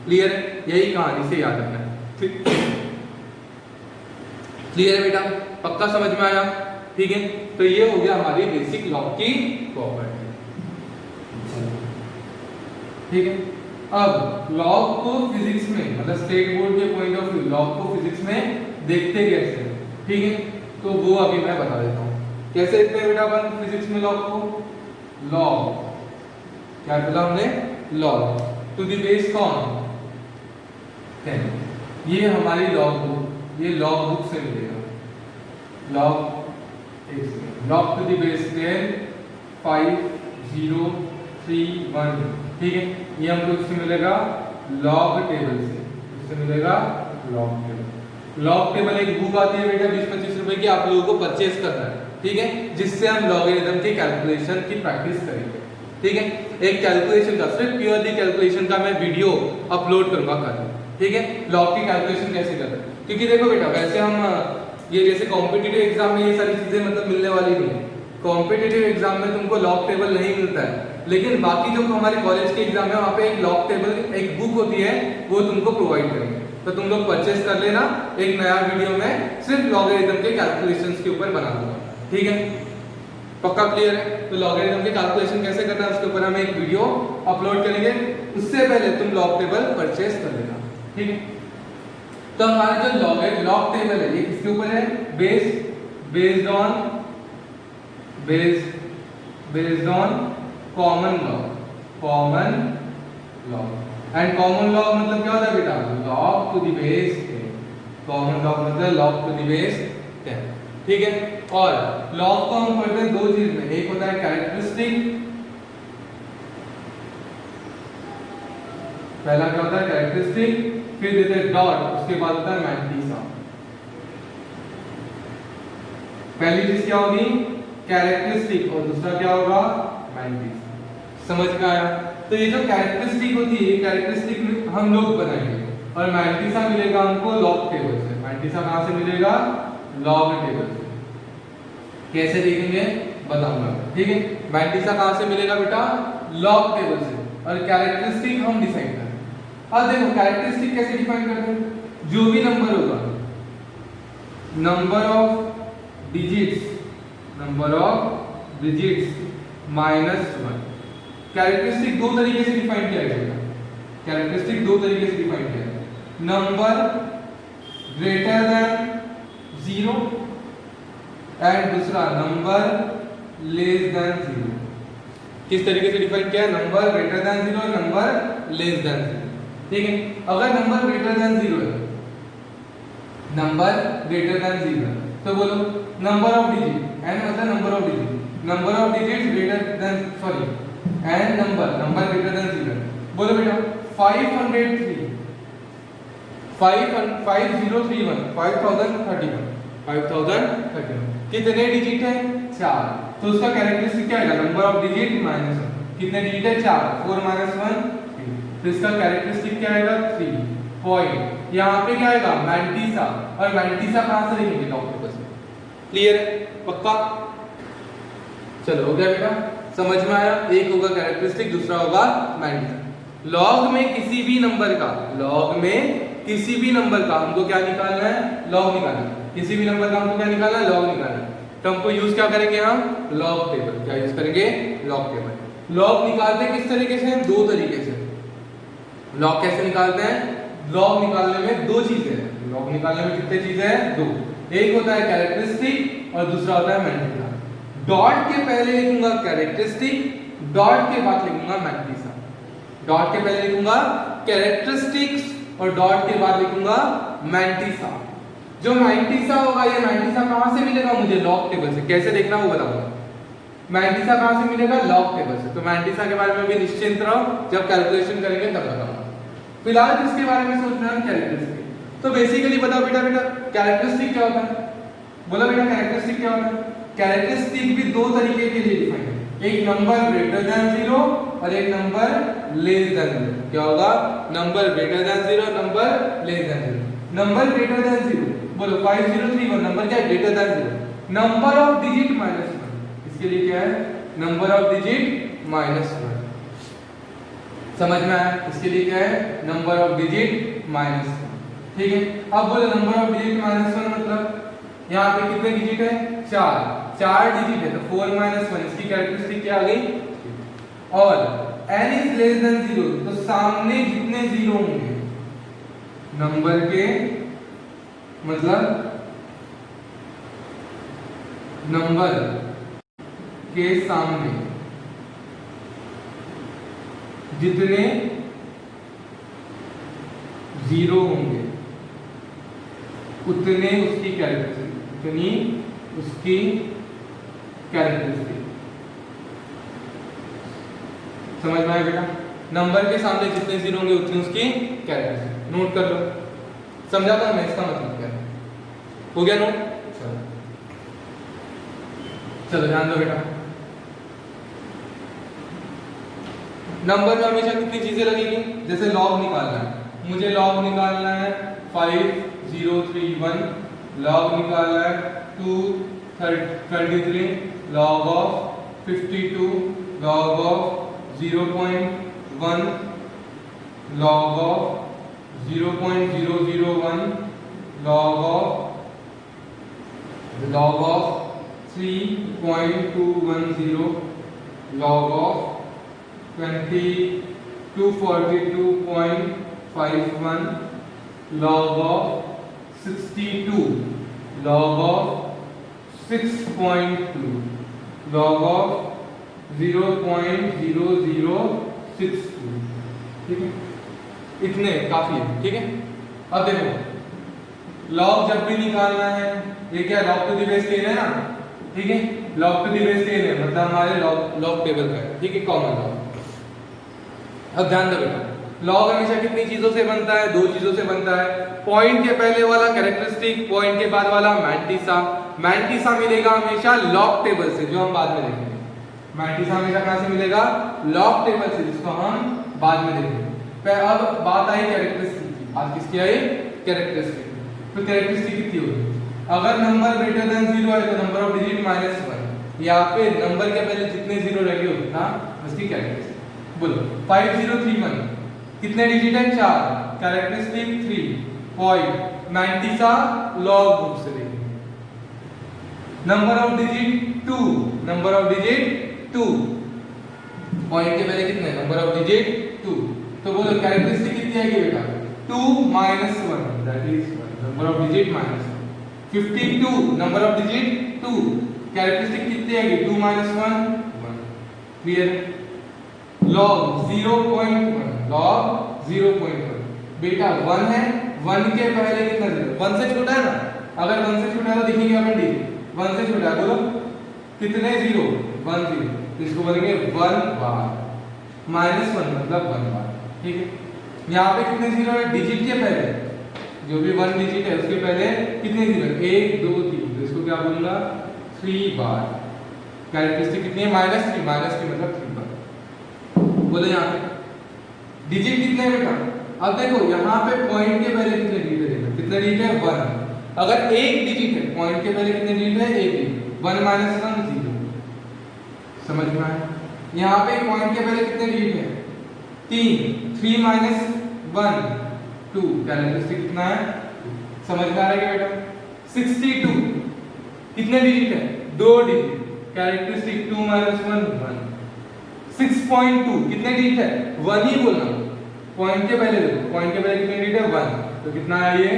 क्लियर? यही कहानी से याद रखना है। क्लियर है बेटा? पक्का समझ में आया? ठीक है, तो ये हो गया हमारी बेसिक लॉग की प्रॉपर्टी। ठीक है, अब लॉग को फिजिक्स में मतलब स्टेट बोर्ड के पॉइंट ऑफ व्यू लॉग को फिजिक्स में देखते कैसे, ठीक है, तो वो अभी मैं बता देता हूँ। कैसे देखते हैं बेटा अपन फिजिक्स में लॉग को, लॉग क्या बोला हमने, लॉग टू द बेस कौन, 10। ये हमारी लॉग बुक, ये लॉग बुक से मिलेगा, लॉग टू द बेस 10 5 0 3 1। ठीक है, ये हमको इससे मिलेगा लॉग टेबल से, इससे मिलेगा लॉग टेबल। लॉग टेबल एक बुक आती है बेटा 20-25 रुपए की, आप लोगों को परचेज करना है। ठीक है, जिससे हम लॉगरिथम की कैलकुलेशन की प्रैक्टिस करेंगे। ठीक है, एक कैलकुलेशन का सिर्फ प्योरली कैलकुलेशन का मैं वीडियो अपलोड करूंगा कल। ठीक है, लॉग की कैलकुलेशन कैसे करते हैं, क्योंकि देखो बेटा वैसे हम ये जैसे कॉम्पिटिटिव एग्जाम में ये सारी चीजें मतलब मिलने वाली नहीं है। कॉम्पिटिटिव एग्जाम में तुमको लॉग टेबल नहीं मिलता है, लेकिन बाकी जो हमारे कॉलेज के एग्जाम है वहाँ पे एक लॉग टेबल एक बुक होती है, वो तुमको प्रोवाइड करेंगे, तो तुम लोग परचेस कर लेना। एक नया वीडियो में सिर्फ लॉगरिथम के कैलकुलेशंस के ऊपर बना दूंगा। ठीक है, पक्का क्लियर है? तो लॉगरिथम की कैलकुलेशन कैसे करना है उसके ऊपर हम एक वीडियो अपलोड करेंगे, उससे पहले तुम लॉग टेबल परचेस कर लेना। ठीक है, तो हमारा जो लॉग टेबल है ये किसके ऊपर है, based on based on common law and common law मतलब क्या होता है बेटा, log to the base 10। Common law मतलब log to the base 10, ठीक है। और log को हम पढ़ते हैं दो चीज में, एक होता है कैरेक्टरिस्टिक, पहला क्या होता है कैरेक्टरिस्टिक, फिर देते हैं डॉट, उसके बाद होता है मैंटिसा। पहली चीज क्या होगी कैरेक्टरिस्टिक और दूसरा क्या होगा मैंटिसा। समझ में आया? तो ये जो कैरेक्टरिस्टिक होती है, कैरेक्टरिस्टिक हम लोग बनाएंगे और मैंटिसा मिलेगा हमको लॉग टेबल से। मैंटिसा कहां से मिलेगा? लॉग टेबल से। कैसे देखेंगे बताऊंगा, ठीक है। मैंटिसा कहां से मिलेगा बेटा? लॉग टेबल से। और कैरेक्टरिस्टिक हम डिसाइड करें। अब देखो कैरेक्टरिस्टिक कैसे डिफाइन करते हैं, जो भी नंबर होगा, number of digits minus 1। Characteristic दो तरीके से डिफाइन किया गया है। कैरेक्टरिस्टिक दो तरीके से डिफाइन किया है, नंबर ग्रेटर देन 0 एंड दूसरा नंबर लेस देन 0। किस तरीके से डिफाइन किया है? नंबर ग्रेटर देन 0 और नंबर लेस देन 0, ठीक है। अगर नंबर ग्रेटर देन 0 है, नंबर ग्रेटर देन 0 है, तो बोलो नंबर ऑफ डिजिट, n मतलब number of digit, number of digits greater than sorry and number greater than 0। बोलो बेटा 5031 5031 कितने डिजिट है? 4। तो उसका कैरेक्टरिस्टिक क्या आएगा? Number of digit minus 1। कितने डिजिट है? 4। 4 माइनस 1 3। तो इसका कैरेक्टरिस्टिक क्या आएगा? 3 पॉइंट। यहाँ पे क्या आएगा? मैंटिसा। और मैंटिसा कहां से लिखेंगे? लॉग टेबल से। क्लियर है? पक्का? चलो हो गया बेटा, समझ में आया? एक होगा कैरेक्टरिस्टिक, दूसरा होगा मैंटिसा। लॉग में किसी भी नंबर का हमको क्या निकालना है? लॉग निकालना है। किसी भी नंबर का हमको क्या निकालना है? लॉग निकालना है। तो हमको यूज क्या करेंगे हम? Log table. क्या यूज करेंगे? Log table. लॉग निकालते हैं किस तरीके से? दो तरीके से। लॉग कैसे निकालते हैं? लॉग निकालने में दो चीजें हैं। लॉग निकालने में कितने चीजें हैं? दो। एक होता है कैरेक्टरिस्टिक और दूसरा होता है मैंटिसा। डॉट के पहले लिखूंगा कैरेक्टरिस्टिक, डॉट के बाद लिखूंगा मैंटिसा। डॉट के पहले लिखूंगा कैरेक्टरिस्टिक्स और डॉट के बाद लिखूंगा मैंटिसा। जो मैंटिसा होगा, ये मैंटिसा कहां से मिलेगा मुझे? लॉग टेबल से। कैसे देखना वो बताऊंगा। मैंटिसा कहां से मिलेगा? लॉग टेबल से। तो मैंटिसा के बारे में भी निश्चिंत रहो, जब कैलकुलेशन करेंगे तब बताऊंगा। फिलहाल किसके बारे में सोचना है? कैरेक्टरिस्टिक। तो बेसिकली बताओ बेटा कैरेक्टरिस्टिक क्या होता है? बोला बेटा कैरेक्टरिस्टिक क्या होता है? कैरेक्टरिस्टिक भी दो तरीके के लिए डिफाइन है, एक नंबर ग्रेटर देन 0 और एक नंबर लेस देन 0। क्या होगा? Number greater than 0, number less than 0। Number greater than 0 बोलो 5031, नंबर क्या है? Greater than 0। Number of digit minus 1, इसके लिए क्या है? Number of digit minus 1। समझ में आया? इसके लिए क्या है? नंबर ऑफ डिजिट माइनस 1, ठीक है। अब बोलो नंबर ऑफ डिजिट माइनस 1 मतलब यहाँ पे कितने डिजिट है? 4 डिजिट है, तो 4 माइनस 1, इसकी कैरेक्टरिस्टिक क्या आ गई? और n इज लेस देन 0, तो सामने जितने जीरो होंगे नंबर के, मतलब नंबर के सामने जितने जीरो होंगे उतने उसकी कैरेक्टरिस्टिक, उतनी उसकी कैरेक्टरिस्टिक। समझ में आया बेटा? नंबर के सामने जितने जीरो होंगे उतनी उसकी कैरेक्टरिस्टिक। नोट कर लो, समझाता मैं इसका मतलब क्या है। हो गया नोट? चलो ध्यान दो बेटा, नंबर में हमेशा कितनी चीजें लगेगी? जैसे लॉग निकालना है, मुझे लॉग निकालना है 5031, लॉग निकालना है 223, log of 52, log of 0.1, log of 0.001, log of 3.210, log of 242.51, log of 62, log of 6.2, log of 0.0062, ठीक है, इतने काफी है, ठीक है। अब देखो log जब भी निकालना है, ये क्या log टू द बेस 10 है ना, ठीक है, log टू द बेस 10 है, मतलब हमारे log टेबल का है, ठीक है, कॉमन log। अब ध्यान दो बेटा, log हमेशा कितनी चीजों से बनता है, दो चीजों से बनता है। पॉइंट के पहले वाला कैरेक्टरिस्टिक, पॉइंट के बाद वाला मैंटिसा। मैंटिसा मिलेगा हमेशा log टेबल से, जो हम बाद में देखेंगे। मैंटिसा हमेशा कहां से मिलेगा, log टेबल से, जिसको हम बाद में देखेंगे। फिर अब बात आई कैरेक्टरिस्टिक की, बात किसकी आई, कैरेक्टरिस्टिक। तो कैरेक्टरिस्टिक कितनी होगी, अगर नंबर ग्रेटर देन 0 है तो नंबर ऑफ डिजिट -1, या फिर नंबर के पहले जितने जीरो लगे उतना उसकी कैरेक्टरिस्टिक। बोलो 5031 कितने डिजिट है, 4, characteristic 3, point mantissa log group से देखेंगे। Number of digit 2, number of digit 2, point के पहले कितने, नंबर ऑफ डिजिट 2, तो बोलो कैरेक्टरिस्टिक कितनी आएगी बेटा, 2 - 1, that is 1, number of digit -1। 52 number of digit 2, characteristic कितनी आएगी, 2 - 1, 1, क्लियर। log 0.1, log 0.1 बेटा 1 है, 1 के पहले कितना जीरो, 1 से छोटा है ना, अगर 1 से छोटा है तो दिखेंगे अपन डी, 1 से छोटा है, बोलो कितने जीरो, 1 जीरो, तो इसको बोलेंगे 1 बार, -1 मतलब 1 बार, ठीक है। यहाँ पे कितने जीरो है, डिजिट के पहले, जो भी 1 डिजिट है उसके पहले कितने जीरो, 1 2 3, तो इसको क्या बोलूंगा, 3 बार। कैरेक्टरिस्टिक कितनी है, -3 मतलब 3 बार। बोले यहाँ पे डिजिट कितने है बेटा, अब देखो यहाँ पे पॉइंट के पहले कितने डिजिट है, कितने डिजिट है, 1। अगर एक डिजिट है, पॉइंट के पहले कितने डिजिट है, एक डिजिट, 1 - 1 0, समझ में आया। यहाँ पे पॉइंट के पहले कितने डिजिट है, 3, 3 - 1 2, कैरेक्टरिस्टिक कितना है, समझ में आ रहा है क्या बेटा। 62 कितने डिजिट है, 2 डिजिट, कैरेक्टरिस्टिक 2 - 1 1। 6.2 कितने डिजिट है, 1 ही बोलना, पॉइंट के पहले देखो, पॉइंट के पहले कितने डिजिट है, 1, तो कितना है ये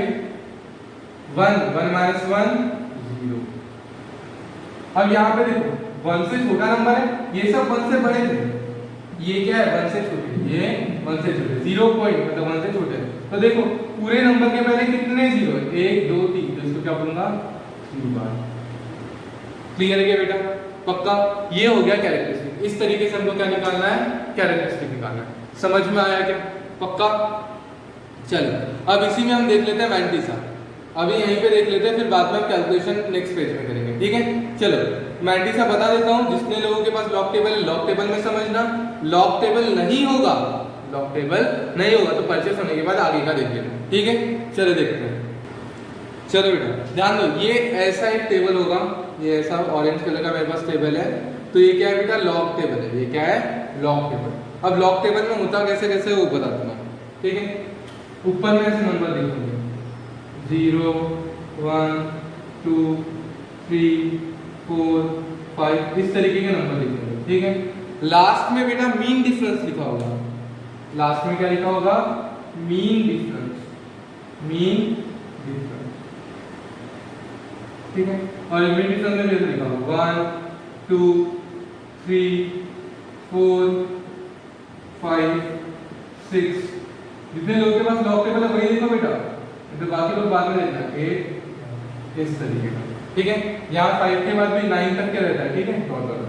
1 - 1 0। अब यहाँ पे देखो 1 से छोटा नंबर है, ये सब 1 से बड़े थे, ये क्या है 1 से छोटे, ये 1 से छोटे, 0 पॉइंट मतलब 1 से छोटे। तो देखो पूरे नंबर के पहले कितने जीरो है, 1 2 3, तो इसको क्या बोलूंगा, 3 बार। क्लियर है क्या बेटा, पक्का। ये हो गया कैरेक्टरिस्टिक। इस तरीके से हमको क्या निकालना है, कैरेक्टरिस्टिक निकालना है। समझ में आया क्या, पक्का। चलो अब इसी में हम देख लेते हैं मैंटिसा, अभी यहीं पे देख लेते हैं, फिर बाद में हम कैलकुलेशन नेक्स्ट पेज में करेंगे, ठीक है। चलो मैंटिसा बता देता हूँ, जितने लोगों के पास लॉग टेबल है, लॉग टेबल में समझना, लॉग टेबल नहीं होगा, लॉग टेबल नहीं होगा तो परचेस होने के बाद आगे का देख लेना, ठीक है। चलो देखते हैं। चलो बेटा ध्यान दो, ये ऐसा एक टेबल होगा, ये ऐसा ऑरेंज कलर का मेरे पास टेबल है, तो ये क्या है बेटा, लॉग टेबल है। ये क्या है, लॉग टेबल। अब लॉग टेबल में होता कैसे कैसे वो बता दूंगा, ठीक है। ऊपर में ऐसे नंबर लिखोगे 0 1 2 3 4 5, इस तरीके के नंबर लिखोगे, ठीक है। लास्ट में बेटा मीन डिफरेंस लिखा होगा, लास्ट में क्या लिखा होगा, मीन डिफरेंस, मीन डिफरेंस, ठीक है। और मीन डिफरेंस में जैसे लिखा होगा 1 2 3 4 5 6, जितने लोगों के पास लॉग टेबल है वही लिखो बेटा, तो बाकी लोग बाद में देखना, 8 इस तरीके का, ठीक है। यहाँ 5 के बाद भी 9 तक क्या रहता है, ठीक है, डॉट डॉट।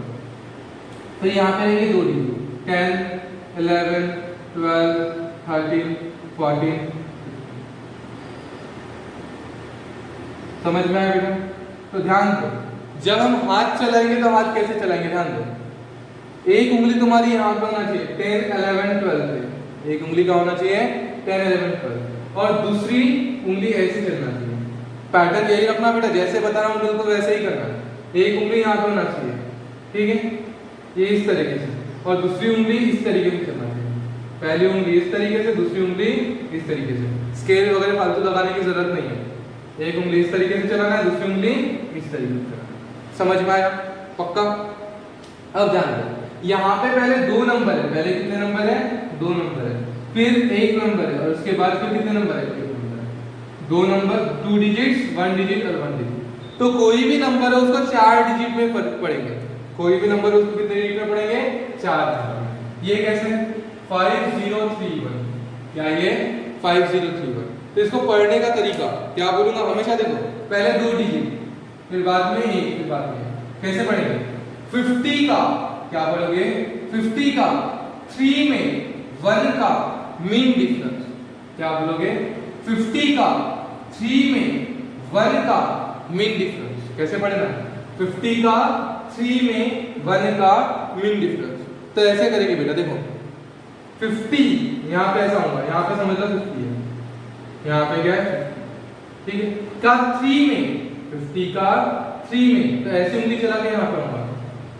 तो यहाँ पे रहेंगे 2 डिजिट, 10 11 12 13 14। समझ में आया बेटा। तो ध्यान दो, जब हम हाथ चलाएंगे तो हाथ कैसे चलाएंगे, ध्यान दो। एक उंगली तुम्हारी यहाँ पे होना चाहिए 10 11 12 पे, एक उंगली का होना चाहिए 10 11 12, और दूसरी उंगली ऐसे चलना चाहिए। पैटर्न यही रखना बेटा, जैसे बता रहा हूँ बिल्कुल वैसे ही करना है। एक उंगली यहाँ पे होना चाहिए, ठीक है, ये इस तरीके से, और दूसरी उंगली इस तरीके से चलना चाहिए। पहली उंगली इस तरीके से, दूसरी उंगली इस तरीके से। स्केल वगैरह फालतू लगाने की जरूरत नहीं है, एक उंगली इस तरीके से चलाना है, दूसरी उंगली इस तरीके से चलाना है। समझ में आया, पक्का। अब ध्यान दो, यहाँ पे पहले 2 नंबर है, पहले कितने नंबर है, 2 नंबर है, फिर 1 नंबर है, और उसके बाद फिर कितने नंबर है, 1 नंबर है। 2 नंबर, 2 डिजिट्स, 1 डिजिट और 1 डिजिट। तो कोई भी नंबर है उसको 4 डिजिट में फर्क पड़ेंगे, कोई भी नंबर उसको कितने डिजिट में पढ़ेंगे, 4 डिजिट में। ये कैसे 5031, क्या ये 5031। तो इसको पढ़ने का तरीका क्या बोलूंगा, हमेशा देखो पहले 2 डिजिट, फिर बाद में 1, फिर बाद में कैसे पढ़ेंगे। 50 का क्या पढ़ोगे, 50 का 3 में 1 का मीन डिफरेंस, क्या बोलोगे 50 का 3 में 1 का मीन डिफरेंस, कैसे पढ़ना है 50 का 3 में 1 का मीन डिफरेंस। तो ऐसे करेंगे बेटा, देखो 50 यहाँ पे ऐसा होगा, यहाँ पे समझ लो 50 है, यहाँ पे क्या है, ठीक है, का 3 में 50 का 3 में, तो ऐसे उंगली चला के यहाँ पे होगा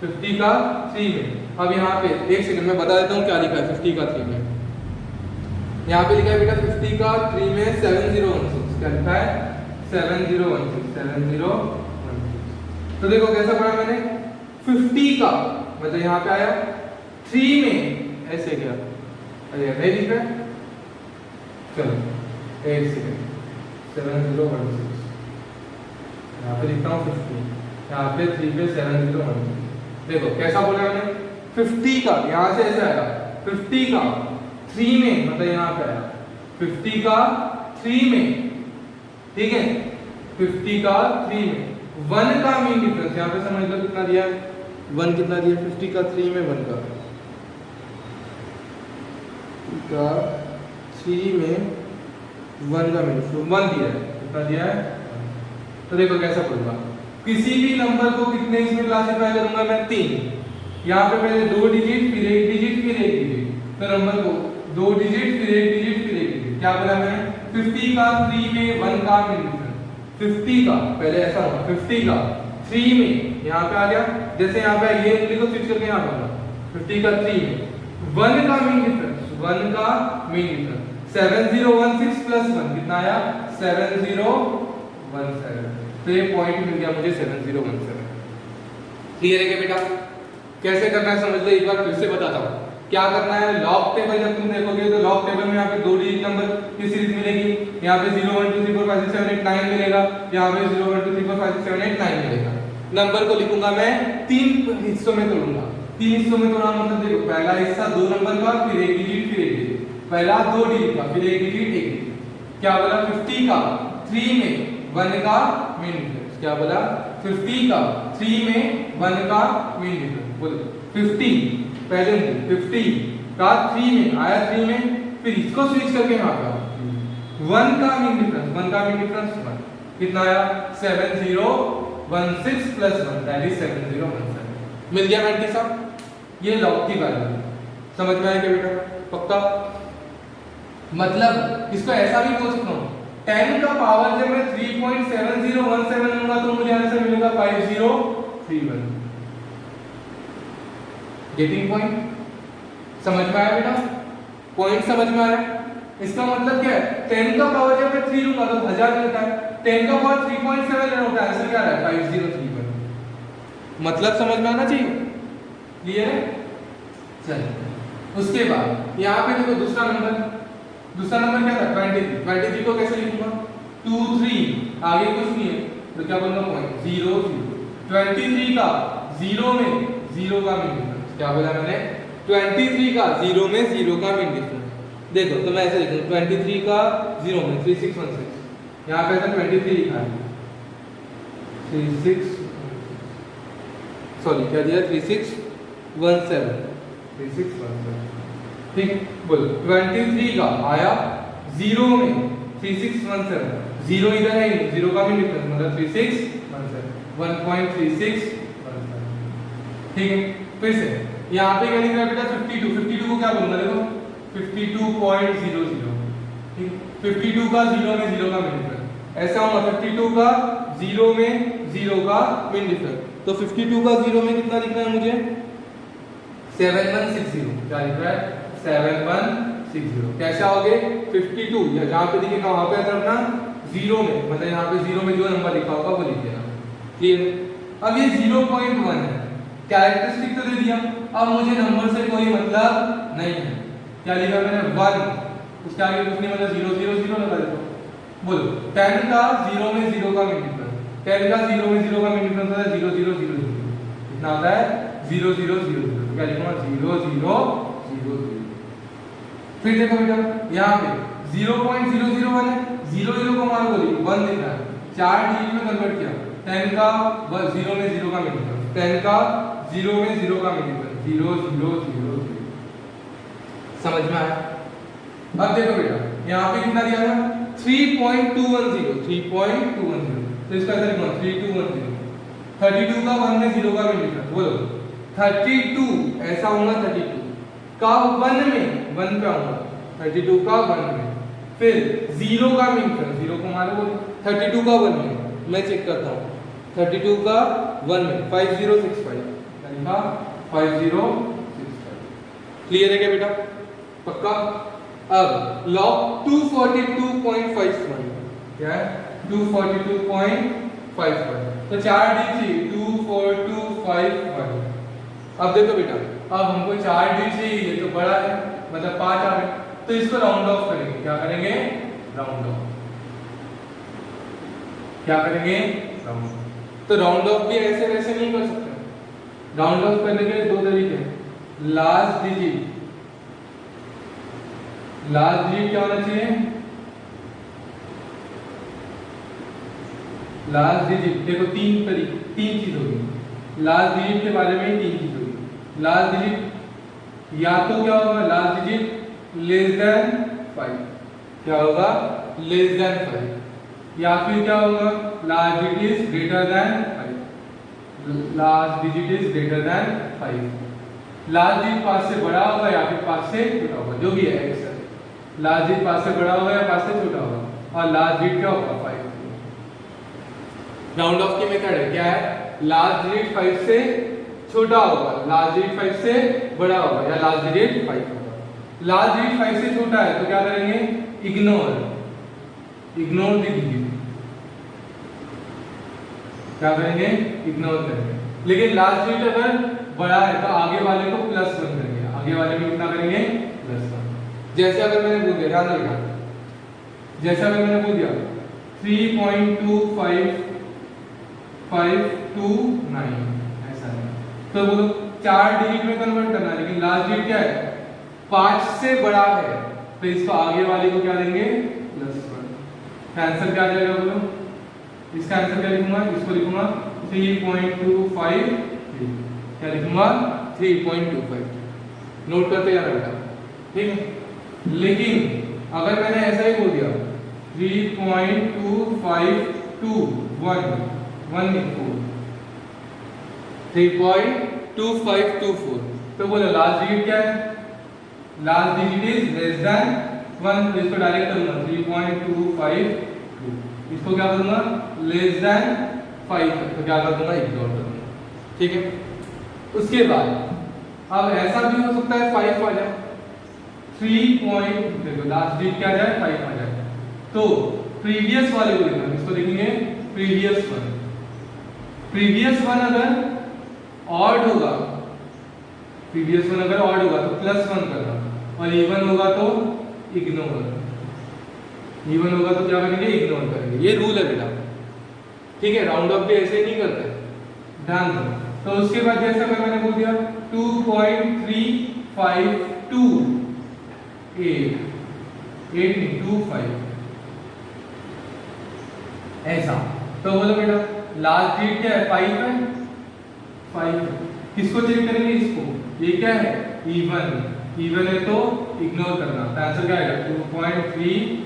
50 का 3 में। अब यहाँ पे एक सेकंड में बता देता हूँ क्या लिखा है 50 का 3 में। यहाँ पे लिखा है बेटा 50 का 3 में 7016, क्या लिखा है 7016। तो देखो कैसा पढ़ा मैंने, 50 का मतलब यहाँ पे आया 3 में ऐसे क्या, अरे नहीं लिखा है, चलो एक सेकंड 7016, यहाँ पे लिखता हूँ 50, यहाँ पे 3 पे 7016। देखो कैसा बोला मैंने, 50 का यहाँ से ऐसे आया, 50 का 3 में मतलब यहाँ पे आया 50 का 3 में, ठीक है 50 का 3 में 1 का मीन डिफरेंस, यहाँ पे समझ लो कितना दिया है, 1 कितना दिया 50 का 3 में 1 का 3 में 1 का मीन 1 दिया है, कितना दिया है। तो देखो कैसा बोलूंगा, किसी भी नंबर को कितने इसमें क्लासिफाई करूंगा मैं, 3। यहाँ पे पहले 2 डिजिट, फिर 1 डिजिट, फिर 1 डिजिट, तो नंबर को 2 डिजिट, फिर 1 डिजिट, फिर 1 डिजिट। क्या बोला मैंने, 50 का 3 में 1 का मीन डिफरेंस, 50 का पहले ऐसा होगा, 50 का 3 में यहाँ पे आ गया, जैसे यहाँ पे ये उंगली को स्विच करके यहाँ पे होगा 50 का 3 में 1 का मीन डिफरेंस, 1 का मीन डिफरेंस 7016 प्लस 1 कितना आया 7017। तो ये पॉइंट मिल गया मुझे 7017। क्लियर है क्या बेटा, कैसे करना है समझ लो, एक बार फिर से बताता हूँ। क्या करना है, लॉग टेबल जब तुम देखोगे तो लॉग टेबल में यहाँ पे 2 डिजिट नंबर की सीरीज मिलेगी, यहाँ पे 0 1 2 3 4 5 6 7 8 9 मिलेगा, यहाँ पे 0 1 2 3 4 5 6 7 8 9 मिलेगा। नंबर को लिखूंगा मैं 3 हिस्सों में तोड़ूंगा, 3 हिस्सों में तोड़ना मतलब देखो पहला हिस्सा 2 नंबर का, फिर 1 डिजिट, फिर 1 डिजिट, पहला 2 डिजिट का, फिर 1 डिजिट 1 डिजिट। क्या बोला 50 का 3 में 1 का मीन डिफरेंस, क्या बोला 50 का 3 में 1 का मीन डिफरेंस, बोलो 50 पहले 50 का 3 में आया, 3 में फिर इसको स्विच करके यहाँ पे 1 का मीन डिफरेंस, 1 का मीन डिफरेंस 1 कितना आया 7016 प्लस 1 दैट इज 7017। मिल गया मैंटी साहब, ये लॉग की वैल्यू समझ में आया क्या बेटा, पक्का। मतलब इसको ऐसा भी बोल सकता हूँ 10 का पावर जब मैं 3.7017 लूंगा तो मुझे आंसर मिलेगा 5031। गेटिंग पॉइंट, समझ में आया बेटा, पॉइंट समझ में आया। इसका मतलब क्या है, 10 का पावर जब मैं 3 लूंगा तो 1000 मिलता है, 10 का पावर 3.7 लेना होता है, आंसर क्या आ रहा है 5031। मतलब समझ में आना चाहिए, क्लियर है। चलिए उसके बाद यहाँ पे देखो दूसरा नंबर क्या था 23 को कैसे लिखूंगा 2 3 आगे कुछ नहीं है तो क्या बोलूंगा पॉइंट 0 0। 23 का 0 में 0 का मीन डिफरेंस, क्या बोला मैंने 23 का 0 में 0 का मीन डिफरेंस। देखो तो मैं ऐसे लिखूंगा 23 का 0 में 3616, यहाँ पे ऐसा 23 लिखा है 36 सॉरी क्या दिया 3617 ठीक, बोलो 23 का आया 0 में 3617, 0 इधर है 0 का भी डिफरेंस मतलब 3617 1.3617। ठीक है, फिर से यहाँ पे क्या लिख रहा है बेटा 52 को क्या बोलूंगा देखो 52.00। ठीक, 52 का 0 में 0 का मीन डिफरेंस ऐसा होगा 52 का 0 में 0 का मीन डिफरेंस। तो 52 का 0 में कितना लिखना है मुझे 7160, क्या लिख रहा है 7160। कैसे आओगे 52 या जहां पे दिखेगा वहां पे करना 0 में मतलब यहाँ पे 0 में जो नंबर लिखा होगा वो लिख देना। क्लियर, अब ये 0.1 है, कैरेक्टरिस्टिक तो दे दिया, अब मुझे नंबर से कोई मतलब नहीं है। क्या लिखा मैंने 1, उसके आगे कुछ नहीं मतलब 0 0 0 लगा देता हूं। बोलो 10 का 0 में 0 का मीन डिफरेंस, 10 का 0 में 0 का मीन डिफरेंस होता है 0 0 0 0, कितना होता है 0 0 0 0, तो क्या लिखूंगा 0 0 0 0। फिर देखो बेटा यहाँ पे 0.001 है, 0 0 को मान बोली 1 दिख रहा है, 4 डिजिट में कन्वर्ट किया, 10 का 0 में 0 का मिलीफर, 10 का 0 में 0 का मिलीफर, 0 0 0 0। समझ में आया? अब देखो बेटा यहाँ पे कितना दिया था 3.210, 3.210, तो इसका आंसर लिखो 3210। 32 का 1 में 0 का मिलीफर, बोलो 32 ऐसा होगा, 32 का 1 में 1 पे आऊंगा, 32 का 1 में, फिर 0 का मिलीफर, 0 को मारो बोलो 32 का 1 में, मैं चेक करता हूँ 32 का 1 में 5065, लिखा 5065। क्लियर है क्या बेटा? पक्का? अब log 242.51 क्या है 242.51, तो 4 डिजिट 24251। अब देखो बेटा अब हमको 4 डिजिट चाहिए, तो बड़ा है मतलब 5 आ गए, तो इसको राउंड ऑफ करेंगे, क्या करेंगे राउंड ऑफ, क्या करेंगे राउंड ऑफ। तो राउंड ऑफ भी ऐसे वैसे नहीं कर सकते, राउंड ऑफ करने के लिए दो तरीके हैं। लास्ट डिजिट क्या होना चाहिए, लास्ट डिजिट देखो तीन चीज होगी, लास्ट डिजिट के बारे में ही 3 चीज होगी। लास्ट डिजिट या तो क्या होगा, लास्ट डिजिट लेस देन 5, क्या होगा लेस देन 5, या फिर क्या होगा last digit is greater than 5, last digit is greater than 5। Last digit 5 से बड़ा होगा या फिर 5 से छोटा होगा, जो भी है एक्स, लास्ट डिजिट 5 से बड़ा होगा या 5 से छोटा होगा, और लास्ट डिजिट क्या होगा 5। राउंड ऑफ की मेथड है, क्या है लास्ट डिजिट 5 से छोटा होगा, लास्ट डिजिट 5 से बड़ा होगा, या लास्ट डिजिट 5 होगा। लास्ट डिजिट 5 से छोटा है तो क्या करेंगे इग्नोर द डिजिट, क्या करेंगे इग्नोर करेंगे। लेकिन लास्ट डिजिट अगर बड़ा है तो आगे वाले को +1 करेंगे, आगे वाले में कितना करेंगे +1। जैसे अगर मैंने बोल दिया, ध्यान रखना, जैसे अगर मैंने बोल दिया 3.25529 ऐसा है, तो बोलो 4 डिजिट में कन्वर्ट करना है, लेकिन लास्ट डिजिट क्या है 5 से बड़ा है, तो इसको आगे वाले को क्या देंगे +1। आंसर क्या आ जाएगा बोलो, इसका आंसर क्या लिखूंगा, इसको लिखूंगा 3.253, क्या लिखूंगा 3.253। नोट करते जाना बेटा, ठीक है। लेकिन अगर मैंने ऐसा ही बोल दिया 3.2524, तो बोलो लास्ट डिजिट क्या है, last digit is less than 1, तो इसको डायरेक्ट करूंगा 3.252, इसको क्या करूंगा लेस देन 5, तो क्या कर दूंगा इग्नोर कर दूंगा, ठीक है। उसके बाद अब ऐसा भी हो सकता है 5 आ जाए, 3 देखो लास्ट डिजिट क्या जाए 5 आ जाए, तो प्रीवियस वाले को देखना, इसको देखेंगे प्रीवियस वन अगर ऑड होगा, प्रीवियस वन अगर ऑड होगा तो +1 करना, और इवन होगा तो इग्नोर, इवन होगा तो क्या करेंगे इग्नोर करेंगे, ये रूल है बेटा, ठीक है। राउंड ऑफ भी ऐसे नहीं करते, ध्यान दो। तो उसके बाद जैसा मैंने बोल दिया 2.3528 ऐसा, तो बोलो बेटा लास्ट डिजिट क्या है 5 है, 5 है। किसको चेक करेंगे, इसको, ये क्या है इवन है तो इग्नोर करना, तो आंसर क्या आएगा 2.35,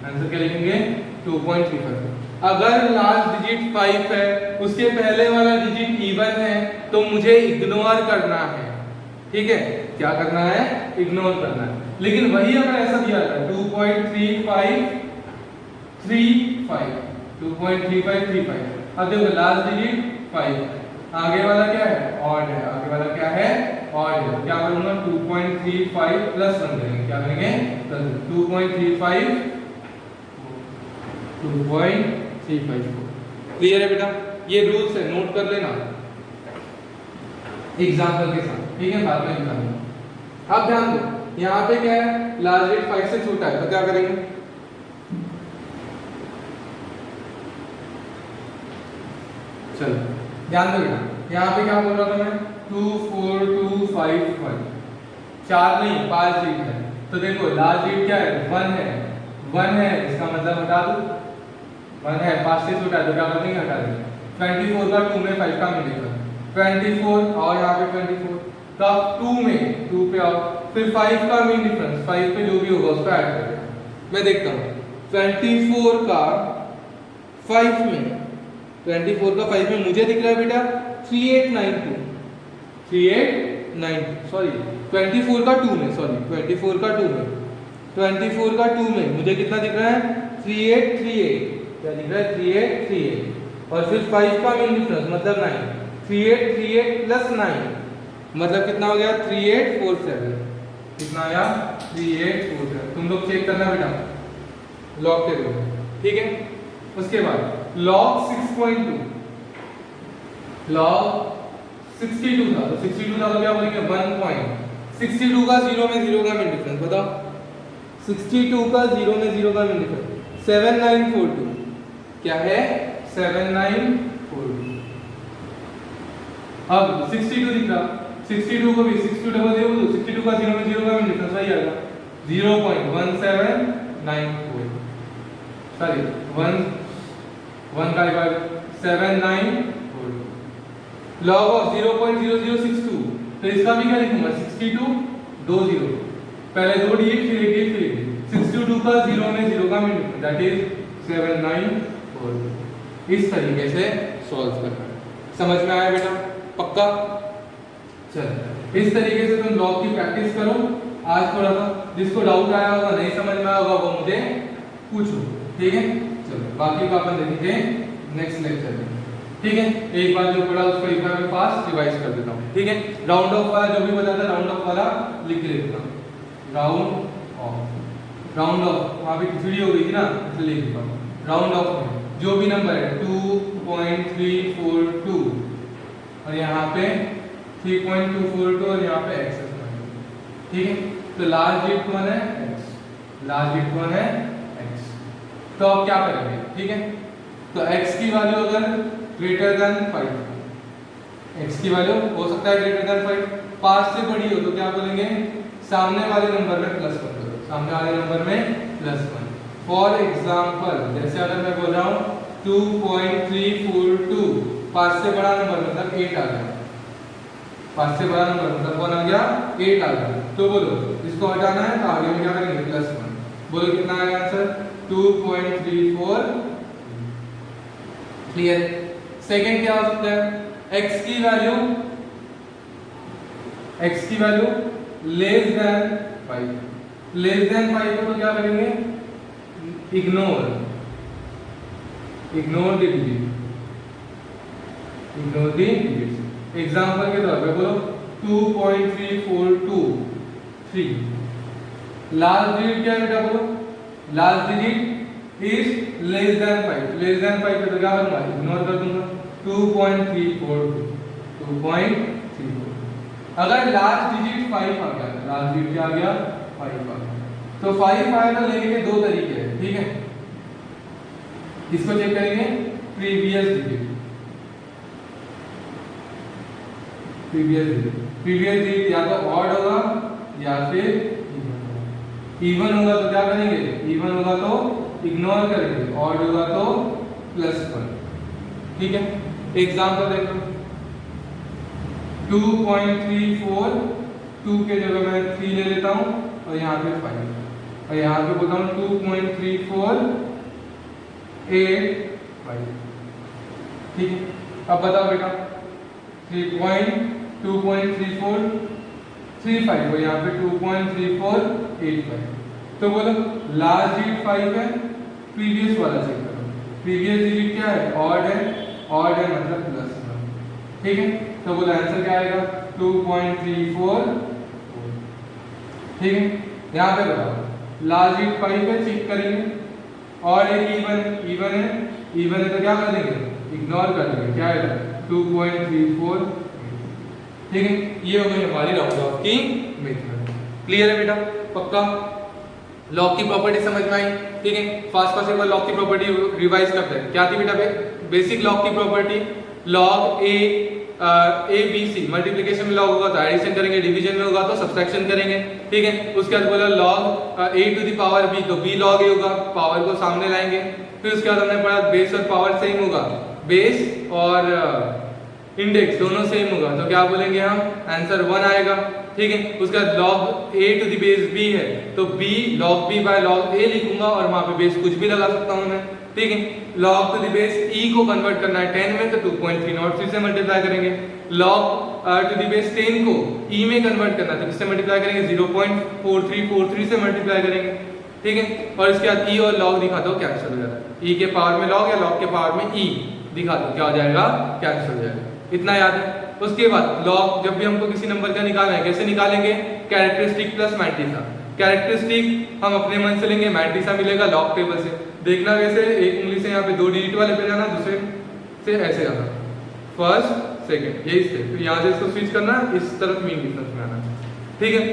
आंसर क्या लिखेंगे 2.35। अगर लास्ट डिजिट 5 है, उसके पहले वाला डिजिट इवन है, तो मुझे इग्नोर करना है, ठीक है, क्या करना है इग्नोर करना है। लेकिन वही अगर ऐसा दिया था 2.3535, अब देखो लास्ट डिजिट 5 है, आगे वाला क्या है ऑड है, आगे वाला क्या है ऑड है, क्या करूंगा 2.35 +1 करेंगे, क्या करेंगे 2.35 2.354। क्लियर है बेटा, ये रूल्स है, नोट कर लेना एग्जाम्पल के साथ, ठीक है, बाद में दिखाऊंगा। अब ध्यान दो यहाँ पे क्या है लास्ट डिजिट 5 से छोटा है, तो क्या करेंगे चलो ध्यान दो बेटा, यहाँ पे क्या बोल रहा था मैं, 2 4 2 5 1, 4 नहीं 5 डिजिट है, तो देखो लास्ट डिजिट क्या है, 1 है, 1 है, इसका मतलब हटा दो, 1 है, 5 से छोटा है तो क्या करेंगे, हटा देंगे। 24 का 2 में 5 का मिलेगा 24, और यहाँ पे 24, तो आप 2 में 2 पे आओ, फिर 5 का मीन डिफरेंस, 5 पे जो भी होगा उसको ऐड कर देना। मैं देखता हूँ 24 का 5 में, 24 का 5 में मुझे दिख रहा है बेटा 3892, 3892 सॉरी 24 का 2 में, सॉरी 24 का 2 में, 24 का 2 में मुझे कितना दिख रहा है 3838, क्या दिख रहा है 3838, और फिर 5 का मीन डिफरेंस मतलब 9, 3838 प्लस 9 मतलब कितना हो गया 3847, कितना आया 3847। तुम लोग चेक करना बेटा लॉग के दो, ठीक है। उसके बाद log 6.2, log 62 था, तो 62 था तो क्या बोलेंगे 1.62 का 0 में 0 का मीन डिफरेंस बताओ, 62 का 0 में 0 का मीन डिफरेंस 7942, क्या है 7942। अब 62 दिख रहा, 62 को भी 62 डबल 0 तो 62 का 0 में 0 का मीन डिफरेंस वही आएगा 0.1794, सॉरी 1 का डिवाइड 7942, log ऑफ 0.0062, तो इसका भी क्या लिखूंगा 62 2 0, पहले 2 डिजिट फिर 1 डिजिट फिर 1 डिजिट, 62 का 0 में 0 का मीन डिफरेंस दैट इज 7942। इस तरीके से सॉल्व करना है, समझ में आया बेटा, पक्का। चलो इस तरीके से तुम लॉग की प्रैक्टिस करो आज थोड़ा सा, जिसको डाउट आया होगा नहीं समझ में आया होगा वो मुझे पूछो, ठीक है। चलो बाकी का अपन देखेंगे नेक्स्ट लेक्चर में, ठीक है। एक बार जो पढ़ा उसको एक बार मैं फास्ट रिवाइज कर देता हूँ, ठीक है। राउंड ऑफ वाला जो भी बताया था राउंड ऑफ वाला लिख लेता हूँ, राउंड ऑफ, राउंड ऑफ वहाँ पे खिचड़ी हो गई थी ना इसलिए लिख देता हूँ। राउंड ऑफ में जो भी नंबर है 2.342 और यहाँ पे 3.242 और यहाँ पे x, ठीक है। तो लास्ट डिजिट कौन है x, लास्ट डिजिट कौन है x, तो अब क्या करेंगे, ठीक है। तो x की वैल्यू अगर ग्रेटर देन 5, x की वैल्यू हो सकता है ग्रेटर देन 5, 5 से बड़ी हो तो क्या बोलेंगे सामने वाले नंबर में प्लस 1 करो, सामने वाले नंबर में प्लस 1। फॉर एग्जांपल जैसे अगर मैं बोल रहा हूँ 2.342, 5 से बड़ा नंबर मतलब 8 आ गया, 5 से बड़ा नंबर मतलब कौन आ गया 8 आ गया, तो बोलो इसको हटाना है तो आगे में क्या करेंगे प्लस 1, बोलो कितना आएगा आंसर 2.34, क्लियर। सेकंड क्या हो सकता है x की value less than 5, less than 5 हो तो क्या करेंगे ignore the digit, ignore the digit. Example के तौर पे बोलो 2.3423, लास्ट डिजिट क्या है बेटा बोलो, last digit is less than 5, less than 5 पे तो क्या करूंगा इग्नोर कर दूंगा 2.34, अगर लास्ट डिजिट 5 आ गया, लास्ट डिजिट क्या आ गया 5 आ गया, तो 5 आया तो लेने के दो तरीके हैं, ठीक है। इसको चेक करेंगे प्रीवियस डिजिट, प्रीवियस डिजिट या तो ऑड होगा या फिर इवन होगा तो क्या करेंगे, इवन होगा तो इग्नोर करेंगे, ऑड होगा तो प्लस 1, ठीक है। एग्जांपल देखो 2.34, 2 के जगह मैं 3 ले लेता हूँ और यहाँ पे 5, और यहाँ पे बोलता हूँ 2.3485, ठीक है। अब बताओ बेटा 2.3435 और यहाँ पे 2.3485, तो बोलो लास्ट डिजिट 5 है, प्रीवियस वाला चेक करो, प्रीवियस डिजिट क्या है ऑड है, ऑड है मतलब प्लस 1, ठीक है। तो बोलो आंसर क्या आएगा 2.34, ठीक है। यहाँ पे बताओ लास्ट डिजिट 5 है, चेक करेंगे, और एक इवन है तो क्या कर देंगे इग्नोर कर देंगे, क्या आएगा 2.34, ठीक है। ये हो गई हमारी राउंड ऑफ की मेथड, क्लियर है बेटा, पक्का। लॉग की प्रॉपर्टी समझ में आई, ठीक है। फास्ट एक बार लॉग की प्रॉपर्टी रिवाइज करते हैं, क्या थी बेटा बेसिक लॉग की property log a b c, multiplication में लॉग होगा तो एडिशन करेंगे, डिवीजन में होगा तो सब्सट्रैक्शन करेंगे, ठीक है। उसके बाद बोला log A to the power b, तो बी लॉग ए होगा, पावर को सामने लाएंगे। फिर उसके बाद हमने पढ़ा बेस और पावर सेम होगा, बेस और इंडेक्स दोनों सेम होगा, तो क्या बोलेंगे हम, आंसर 1 आएगा, ठीक है। उसके बाद log A to the base B है तो B log B by log A लिखूंगा और वहां पे बेस कुछ भी लगा सकता हूं मैं, ठीक है। लॉग टू द बेस ई को कन्वर्ट करना है 10 में तो 2.303 से मल्टीप्लाई करेंगे। लॉग टू द बेस 10 को ई में कन्वर्ट करना है तो किससे मल्टीप्लाई करेंगे, 0.4343 से मल्टीप्लाई करेंगे, ठीक है। और इसके बाद ई और लॉग दिखा दो, कैंसिल हो जाता है। ई के पावर में लॉग या लॉग के पावर में ई दिखा दो, क्या हो जाएगा, कैंसिल हो जाएगा। इतना याद है। उसके बाद लॉग जब भी हमको किसी नंबर का निकालना है कैसे निकालेंगे, कैरेक्टरिस्टिक प्लस मैट्रिक्स। कैरेक्टरिस्टिक हम अपने मन से लेंगे, मैट्रिक्स मिलेगा लॉग टेबल से। देखना कैसे, एक उंगली से यहाँ पे 2 डिजिट वाले पे जाना, दूसरे से ऐसे जाना, फर्स्ट सेकंड, यही स्टेप। तो यहाँ से इसको स्विच करना, इस तरफ मीन डिफरेंस में आना, ठीक है।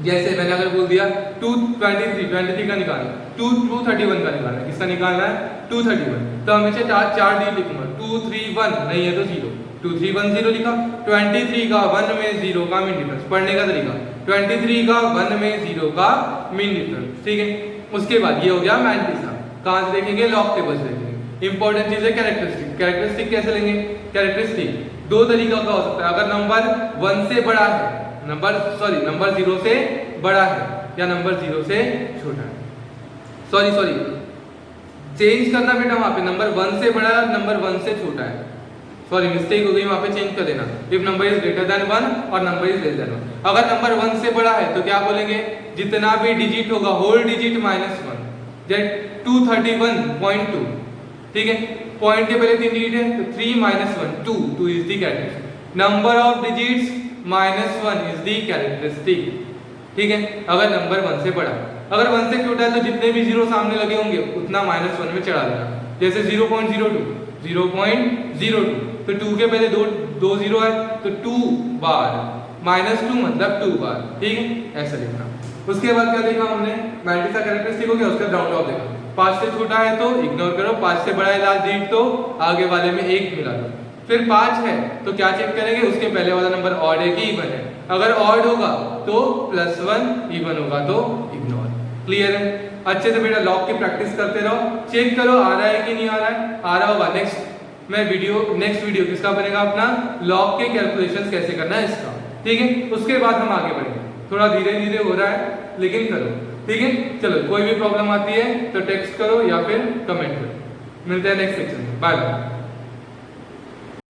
जैसे मैंने अगर बोल दिया 223 का निकालना, 231 का निकालना है, किसका निकालना है, 231, तो हमेशा 4 डी लिखूंगा, 231 नहीं है तो 0, 2310 लिखा। 23 का 1 में 0 का मीन डिफरेंस, पढ़ने का तरीका 23 का 1 में 0 का मीन डिफरेंस, ठीक है। उसके बाद ये हो गया मैट्रिक्स। कहां से देखेंगे, लॉग टेबल से देखेंगे। इंपॉर्टेंट चीज है कैरेक्टरिस्टिक। कैरेक्टरिस्टिक कैसे लेंगे, कैरेक्टरिस्टिक दो तरीका का हो सकता है। अगर नंबर 1 से बड़ा है, नंबर 0 से बड़ा है या नंबर 0 से छोटा है, सॉरी चेंज करना बेटा, वहां पे नंबर 1 से बड़ा है, नंबर 1 से छोटा है, सॉरी मिस्टेक हो गई, वहां पे चेंज कर देना। If number is greater than 1 और नंबर इज लेस देन 1। अगर नंबर 1 से बड़ा है तो क्या बोलेंगे, जितना भी डिजिट होगा होल डिजिट -1, जैसे 231.2, ठीक है। पॉइंट के पहले 3 डिजिट है तो 3 - 1 2 is the characteristic. Number of digits -1 is the characteristic, ठीक है। अगर नंबर 1 से बड़ा, अगर 1 से छोटा है तो जितने भी जीरो सामने लगे होंगे उतना -1 में चढ़ा देना। जैसे 0.02 तो 2 के पहले दो जीरो है तो 2 बार, -2 मतलब 2 बार, ठीक है, ऐसा लिखना। उसके बाद क्या देखा हमने, मैट्रिक्स का कैरेक्टरिस्टिक हो गया, उसका राउंड ऑफ देखा। 5 से छोटा है तो इग्नोर करो, 5 से बड़ा है लास्ट डिजिट तो आगे वाले में 1 मिला दो। फिर 5 है तो क्या चेक करेंगे, उसके पहले वाला नंबर ऑड है कि इवन है। अगर ऑड होगा तो +1, इवन होगा तो इग्नोर। क्लियर है। अच्छे से बेटा लॉग की प्रैक्टिस करते रहो, चेक करो आ रहा है कि नहीं आ रहा है। आ रहा होगा, नेक्स्ट वीडियो किसका बनेगा, अपना लॉग के कैलकुलेशंस कैसे करना है इसका, ठीक है। उसके बाद हम आगे बढ़ेंगे, थोड़ा धीरे धीरे हो रहा है लेकिन करो, ठीक है। चलो कोई भी प्रॉब्लम आती है तो टेक्स्ट करो या फिर कमेंट करो। मिलते हैं नेक्स्ट सेक्शन में, बाय बाय।